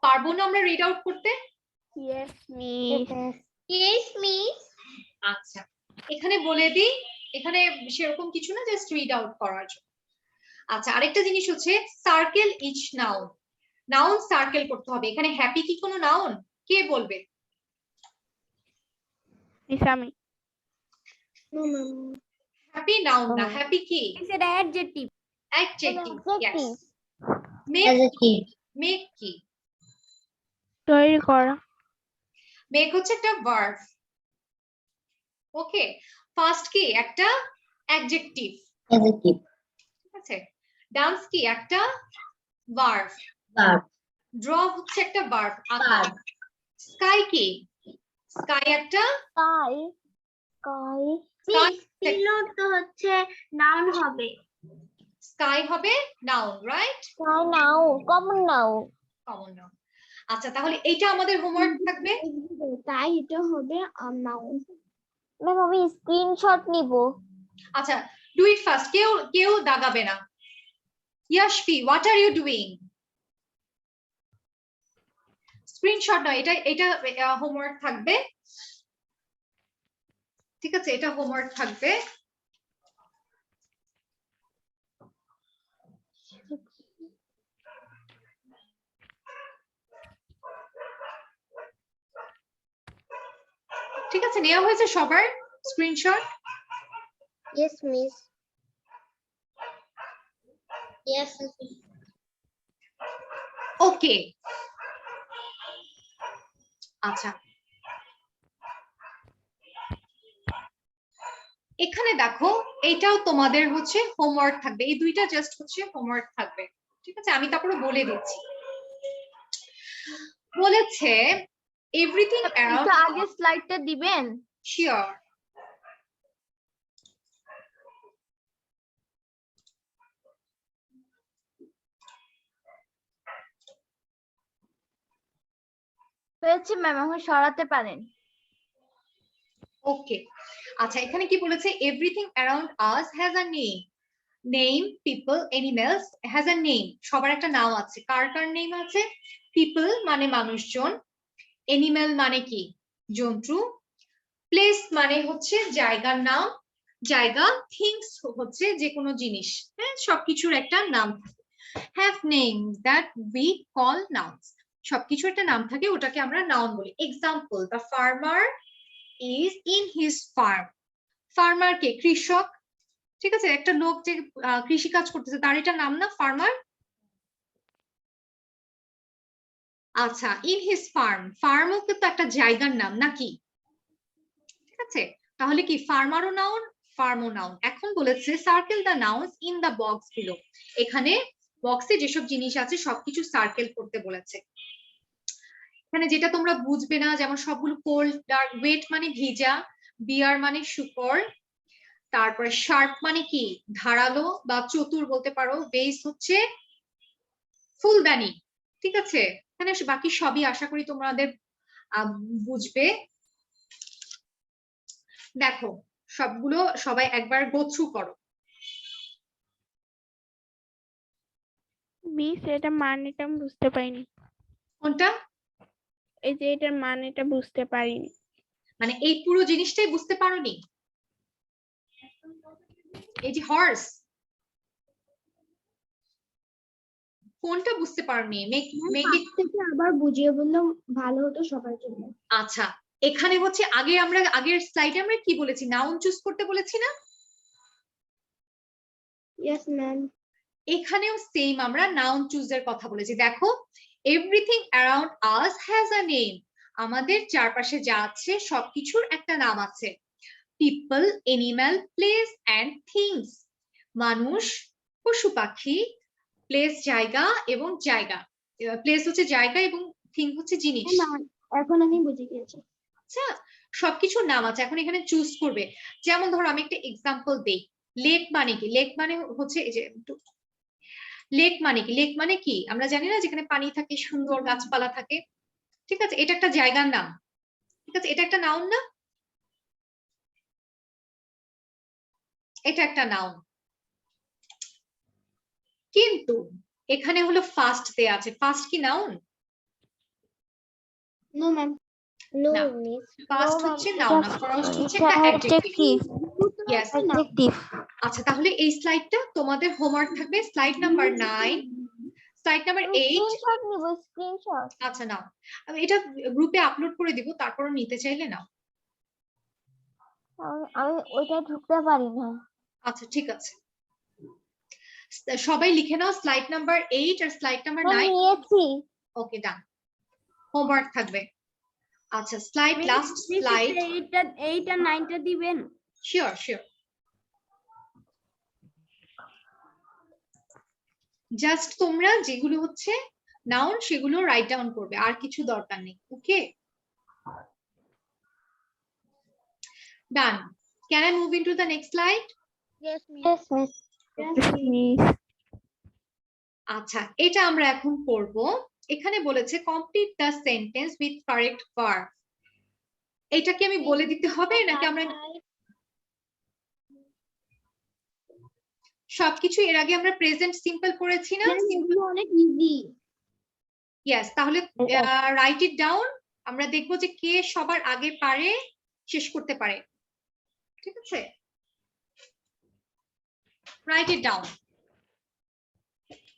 পারবো না আমরা রিড আউট করতে? Yes, miss. Yes, miss. আচ্ছা, এখানে বলে দিই, এখানে সেরকম কিছু না, জাস্ট রিড আউট করার জন্য। আচ্ছা, আরেকটা জিনিস হচ্ছে circle each noun. Noun circle করতে হবে। এখানে হ্যাপি কি কোনো নাউন? কে বলবে? Miss আমি। No, ma'am. হ্যাপি নাউন না, হ্যাপি কি? It's an adjective. Adjective. Adjective. Yes. Make, Adjective. Make কি? তৈরি করা। মেক হচ্ছে একটা ভার্ব। ওকে, ফার্স্ট কি? একটা অ্যাডজেক্টিভ, Adjective. ঠিক আছে। ডান্স কি? একটা ভার্ব। Verb. ড্র হচ্ছে একটা ভার্ব, আঁকা। Verb. স্কাই কি? স্কাই একটা কাই sky Pillow তো হচ্ছে noun হবে। স্কাই হবে noun, right? Noun common noun. Common noun. আচ্ছা, তাহলে এইটা আমাদের হোমওয়ার্ক থাকবে। তাই এটা হবে নাউন। ম্যাম আমি স্ক্রিনশট নিব। আচ্ছা, ডু ইট ফার্স্ট। কেউ দাগাবে না। Yashpi, what are you doing? Screenshot নয়, এটা হোমওয়ার্ক থাকবে। ঠিক আছে, এটা হোমওয়ার্ক থাকবে। ঠিক আছে, নেওয়া হয়েছে সবার স্ক্রিনশট? Yes, miss. Yes. ওকে, আচ্ছা, এখানে দেখো এটাও তোমাদের হচ্ছে হোমওয়ার্ক থাকবে। এই দুইটা জাস্ট হচ্ছে হোমওয়ার্ক থাকবে। ঠিক আছে, আমি তারপরে বলে দিচ্ছি। বলেছে এভরিথিং অ্যারাউন্ড। এটা আগে স্লাইডটা দিবেন? শিওর। হয়েছে ম্যাম, এখন সরাতে পারেন। ওকে, আচ্ছা, এখানে কি বলেছে? Everything around us has a name. Name, people, animals has a name. সবার একটা নাম আছে। কার কার নেম আছে? পিপল মানে মানুষজন, এনিম্যাল মানে কি? জন্তু, প্লেস মানে হচ্ছে জায়গার নাম, জায়গা, থিংস হচ্ছে যে কোনো জিনিস। হ্যাঁ, সবকিছুর একটা নাম থাকে। Have name that we call nouns. সবকিছুর একটা নাম থাকে, ওটাকে আমরা নাউন বলি। Example, the farmer is in his farm. Farmer কে? কৃষক। ঠিক আছে, একটা লোক যে কৃষি কাজ করতেছে তার এটা নাম না, ফার্মার? আচ্ছা, ইন হিজ ফার্ম, ফার্মও কিন্তু একটা জায়গার নাম নাকি? ঠিক আছে, তাহলে কি ফার্মারও নাউন, ফার্মও নাউন। এখন বলেছে circle the nouns in the box below. এখানে বক্সে যেসব জিনিস আছে সবকিছু সার্কেল করতে বলেছে। এখানে যেটা তোমরা বুঝবে না, যেমন সবগুলো কোল্ড, ডার্ক, ওয়েট মানে ভিজা, বিয়ার মানে শুকর, তারপরে শার্প মানে কি? ধারালো বা চতুর বলতে পারো, বেস হচ্ছে ফুলদানি। ঠিক আছে, এখানে বাকি সবই আশা করি তোমাদের বুঝবে। দেখো সবগুলো সবাই একবার গো থ্রু করো। মিস এটা মানেটা আমি বুঝতে পারিনি। কোনটা? এই যে এটার মানেটা বুঝতে পারিনি। মানে এই পুরো জিনিসটাই বুঝতে পারোনি? এই যে হর্স, কোনটা বুঝতে পারোনি? আবার বুঝিয়ে বললে ভালো হতো সবার জন্য। আচ্ছা, এখানে হচ্ছে আগের স্লাইডে আমরা কি বলেছি? নাউন চুজ করতে বলেছি না? Yes, ma'am. এখানেও সেম আমরা নাউন চুজের কথা বলেছি। দেখো, everything around us has a name. আমাদের চারপাশে যা আছে সবকিছুর একটা নাম আছে। People, animal, place and things. মানুষ, পশু পাখি, প্লেস জায়গা এবং জায়গা, প্লেস হচ্ছে জায়গা এবং থিং হচ্ছে জিনিস। এখন আমি বুঝে গিয়েছি। আচ্ছা, সবকিছুর নাম আছে। এখন এখানে চুজ করবে। যেমন ধরো আমি একটা এক্সাম্পল দেই। লেক মানে কি? লেক মানে হচ্ছে এই যে লেক মানে কি? লেক মানে কি আমরা জানি না, যেখানে পানি থাকে, সুন্দর গাছপালা থাকে। ঠিক আছে, এটা একটা জায়গার নাম। ঠিক আছে, এটা একটা নাউন না? এটা একটা নাউন। কিন্তু এখানে হলো ফার্স্ট দেয়া আছে। ফার্স্ট কি নাউন? No, ma'am. No, না। miss. ফার্স্ট হচ্ছে নাউন না, ফার্স্ট হচ্ছে একটা অ্যাডজেক্টিভ। ইয়েস। আচ্ছা, তাহলে এই স্লাইডটা তোমাদের হোমওয়ার্ক থাকবে। Slide number 9, slide number 8। Screenshot নিব, স্ক্রিনশট। আচ্ছা, নাও, আমি এটা গ্রুপে আপলোড করে দিব, তারপর নিতে চাইলে নাও। আমি ওইটা ঢুকতে পারি না। আচ্ছা, ঠিক আছে, সবাই লিখে নাও স্লাইড নাম্বার 8 আর স্লাইড নাম্বার 9। নিয়েছি। ওকে, ডান। হোমওয়ার্ক থাকবে। আচ্ছা, স্লাইড, লাস্ট স্লাইড। এইটা 9টা দিবেন? Sure sure. জাস্ট তোমরা যেগুলো হচ্ছে নাউন সেগুলো রাইট ডাউন করবে, আর কিছু দরকার নেই। ওকে, ডান। Can I move into the next slide? Yes, miss. Miss আচ্ছা, এটা আমরা এখন করব। এখানে বলেছে complete the sentence with correct verb. এটা কি আমি বলে দিতে হবে নাকি আমরা সবকিছু এর আগে আমরা প্রেজেন্ট সিম্পল পড়েছি না? এগুলো অনেক ইজি। ইয়েস, তাহলে রাইট ইট ডাউন। আমরা দেখব যে কে সবার আগে পারে শেষ করতে পারে। ঠিক আছে, রাইট ইট ডাউন।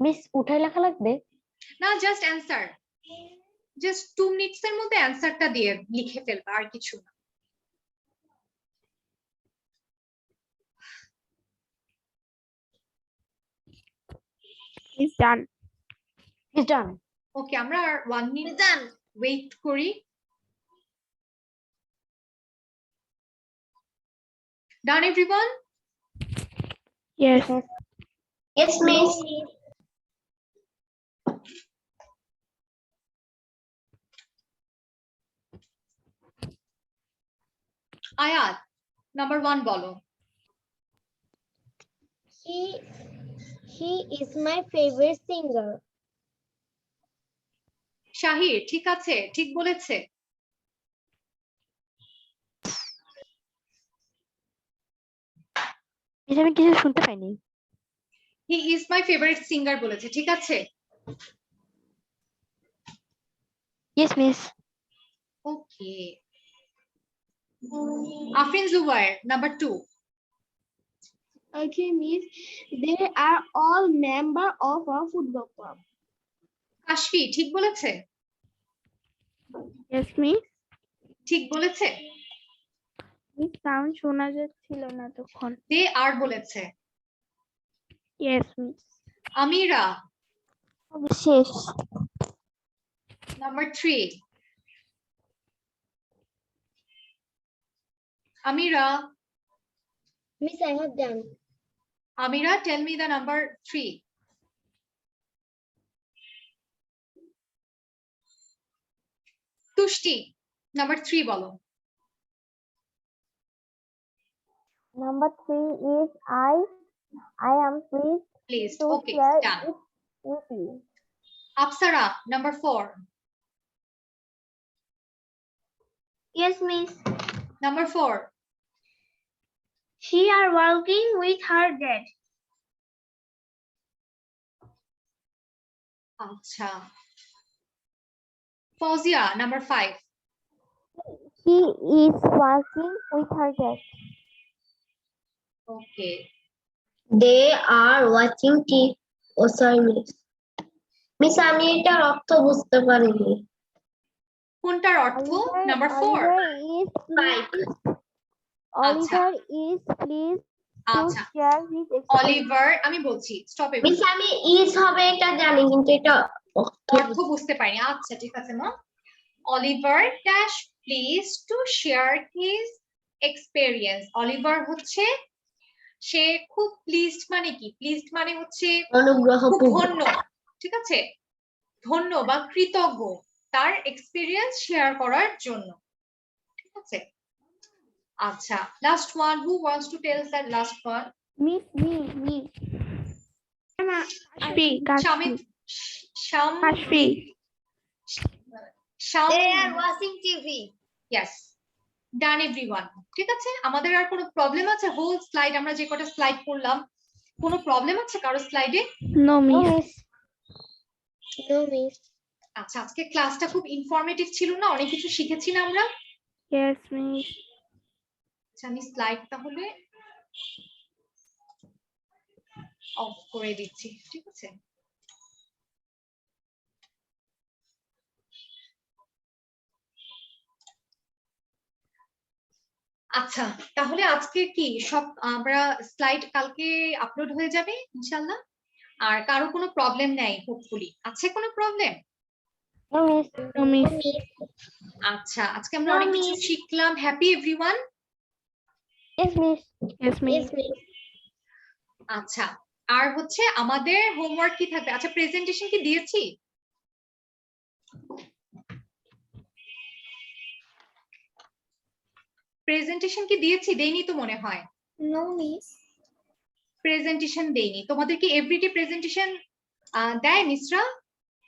মিস উঠাই লেখা লাগবে? না, জাস্ট অ্যান্সার, জাস্ট 2 মিনিটস এর মধ্যে অ্যান্সারটা দিয়ে লিখে ফেলবা, আর কিছু না। It's done. It's done. ওকে, আমরা আর 1 মিনিট ওয়েট করি। ডান এভরিওয়ান? Yes. Yes, miss. আয়াত, নাম্বার 1 বলো। He is my favorite singer. Shahir, ঠিক আছে, ঠিক বলেছে। মিস আমি কিছু শুনতে পাইনি। He is my favourite singer বলেছে, ঠিক আছে। Yes, miss. Okay, Afrin Zubayer, number 2। Okay, miss. They are all member of a football club. Kashfi, ঠিক বলেছে? Yes, miss. ঠিক বলেছে। Miss sound শোনা যাচ্ছিল না তখন। দে আর বলেছে। Yes, miss. আমিরা, শেষ। Number 3। Amira, Miss, I have done. Amira, tell me the number 3। Tushti, number 3 বলো। Number 3 is I am pleased please. to okay, share done. it with you. Apsara, number 4। Yes, miss. Number 4। She are working with her dad. আচ্ছা, Fauzia, number 5। She is working with her dad. Okay, They are watching TV. Oh, sorry, miss. Miss, আমি এটার অর্থ বুঝতে পারিনি। কোনটার অর্থ? Number 4। Oliver is pleased to আচ্ছা, share his experience. Oliver, আমি বলছি, স্টপ এ। মিস, আমি ইজ হবে এটা জানি, কিন্তু এটা অর্থ বুঝতে পারিনি। আচ্ছা, ঠিক আছে মা। Oliver dash please to share his experience. Oliver হচ্ছে সে খুব প্লিজড, মানে কি? প্লিজড মানে হচ্ছে অনুগ্রহ খুব ধন্য, ঠিক আছে, ধন্য বা কৃতজ্ঞ তার এক্সপেরিয়েন্স শেয়ার করার জন্য, ঠিক আছে। আচ্ছা, last one, who wants to tell that last one? Me. Kashfi. Shamid, Sham, Kashfi. Sham. They are watching TV. Yes, done everyone. ঠিক আছে, আমাদের আর কোনো প্রবলেম আছে? হোল স্লাইড আমরা যে কটা স্লাইড করলাম, কোনো প্রবলেম আছে কারো স্লাইডে? No, miss. No, miss. আচ্ছা, আজকে ক্লাসটা খুব ইনফরমেটিভ ছিল না? অনেক কিছু শিখেছি না আমরা? Yes, miss. আচ্ছা, আমি স্লাইড তাহলে অফ করে দিচ্ছি, ঠিক আছে। আচ্ছা, তাহলে আজকে কি সব আমরা স্লাইড কালকে আপলোড হয়ে যাবে ইনশাআল্লাহ? আর কারো কোনো প্রবলেম নেই হোপফুলি? আছে কোনো problem? No, miss. No, miss. আচ্ছা, আজকে আমরা অনেক কিছু শিখলাম। Happy everyone? Yes, miss. Yes, miss. আচ্ছা, আর হচ্ছে আমাদের হোমওয়ার্ক কি থাকবে? আচ্ছা, প্রেজেন্টেশন কি দিয়েছি? প্রেজেন্টেশন কি দিয়েছি? দেইনি তো মনে হয়। No, miss. প্রেজেন্টেশন দেইনি। তোমাদের কি এভরিডে প্রেজেন্টেশন দেয় Misra?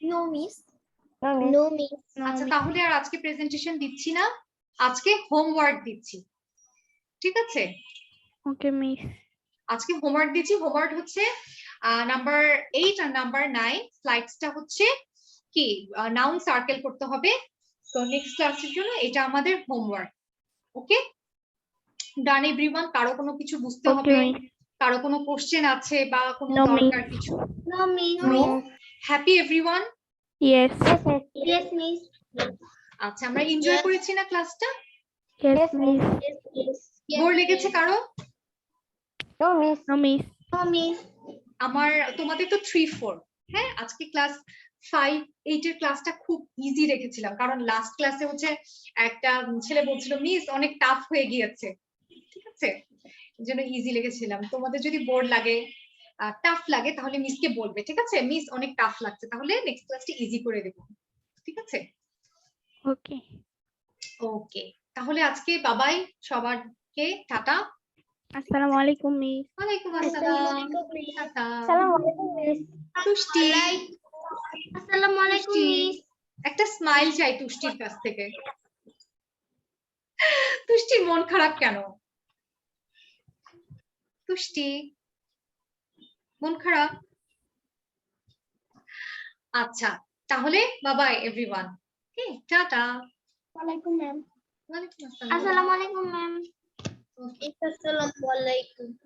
No, miss. No, miss. No, miss. আচ্ছা তাহলে আর আজকে প্রেজেন্টেশন দিচ্ছি না, আজকে হোমওয়ার্ক দিচ্ছি, ঠিক আছে? Okay, miss. আজকে হোমওয়ার্ক দিচ্ছি। হোমওয়ার্ক হচ্ছে নাম্বার 8 আর নাম্বার 9 স্লাইডসটা হচ্ছে কি নাউন সার্কেল করতে হবে। তো নেক্সট ক্লাসের জন্য এটা আমাদের হোমওয়ার্ক। ওকে ডান এভরিওয়ান? কারো কোনো কিছু বুঝতে হবে, Okay, miss. কারো কোনো কোশ্চেন আছে বা কোনো No, দরকার কিছু? No, miss. No. Happy everyone? Yes. Yes, miss. Yes, miss. আচ্ছা আমরা এনজয় করেছি না ক্লাসটা? Yes, miss. Yes, miss. Bore লেগেছে কারো? No, miss. No, miss. No, miss. আমার তোমাদের তো 3, 4, হ্যাঁ আজকে ক্লাস 5, 8 এর ক্লাসটা খুব ইজি রেখেছিলাম, কারণ লাস্ট ক্লাসে হচ্ছে একটা ছেলে বলছিল মিস অনেক টাফ হয়ে গিয়েছে, ঠিক আছে? এই জন্য ইজি লেগেছিলাম। তোমাদের যদি বোর লাগে, টাফ লাগে, তাহলে মিসকে বলবে, ঠিক আছে? মিস অনেক টাফ লাগছে, তাহলে নেক্সট ক্লাসটা ইজি করে দেবো, ঠিক আছে? Okay. ওকে তাহলে আজকে বাবাই সবাইকে, টাটা। Assalamualaikum, miss. ওয়ালাইকুম আসসালাম, টাটা। Assalamualaikum, miss. তুষ্টি, Assalamualaikum, তুষ্টি, miss. একটা স্মাইল চাই তুষ্টির কাছ থেকে। তুষ্টির মন খারাপ কেন? তুষ্টি মন খারাপ? আচ্ছা তাহলে বাবাই এভরিওয়ান, ওকে টাটা। Assalamualaikum, ma'am. ওয়ালাইকুম আসসালাম। Assalamualaikum, ma'am. Okay. Assalamualaikum.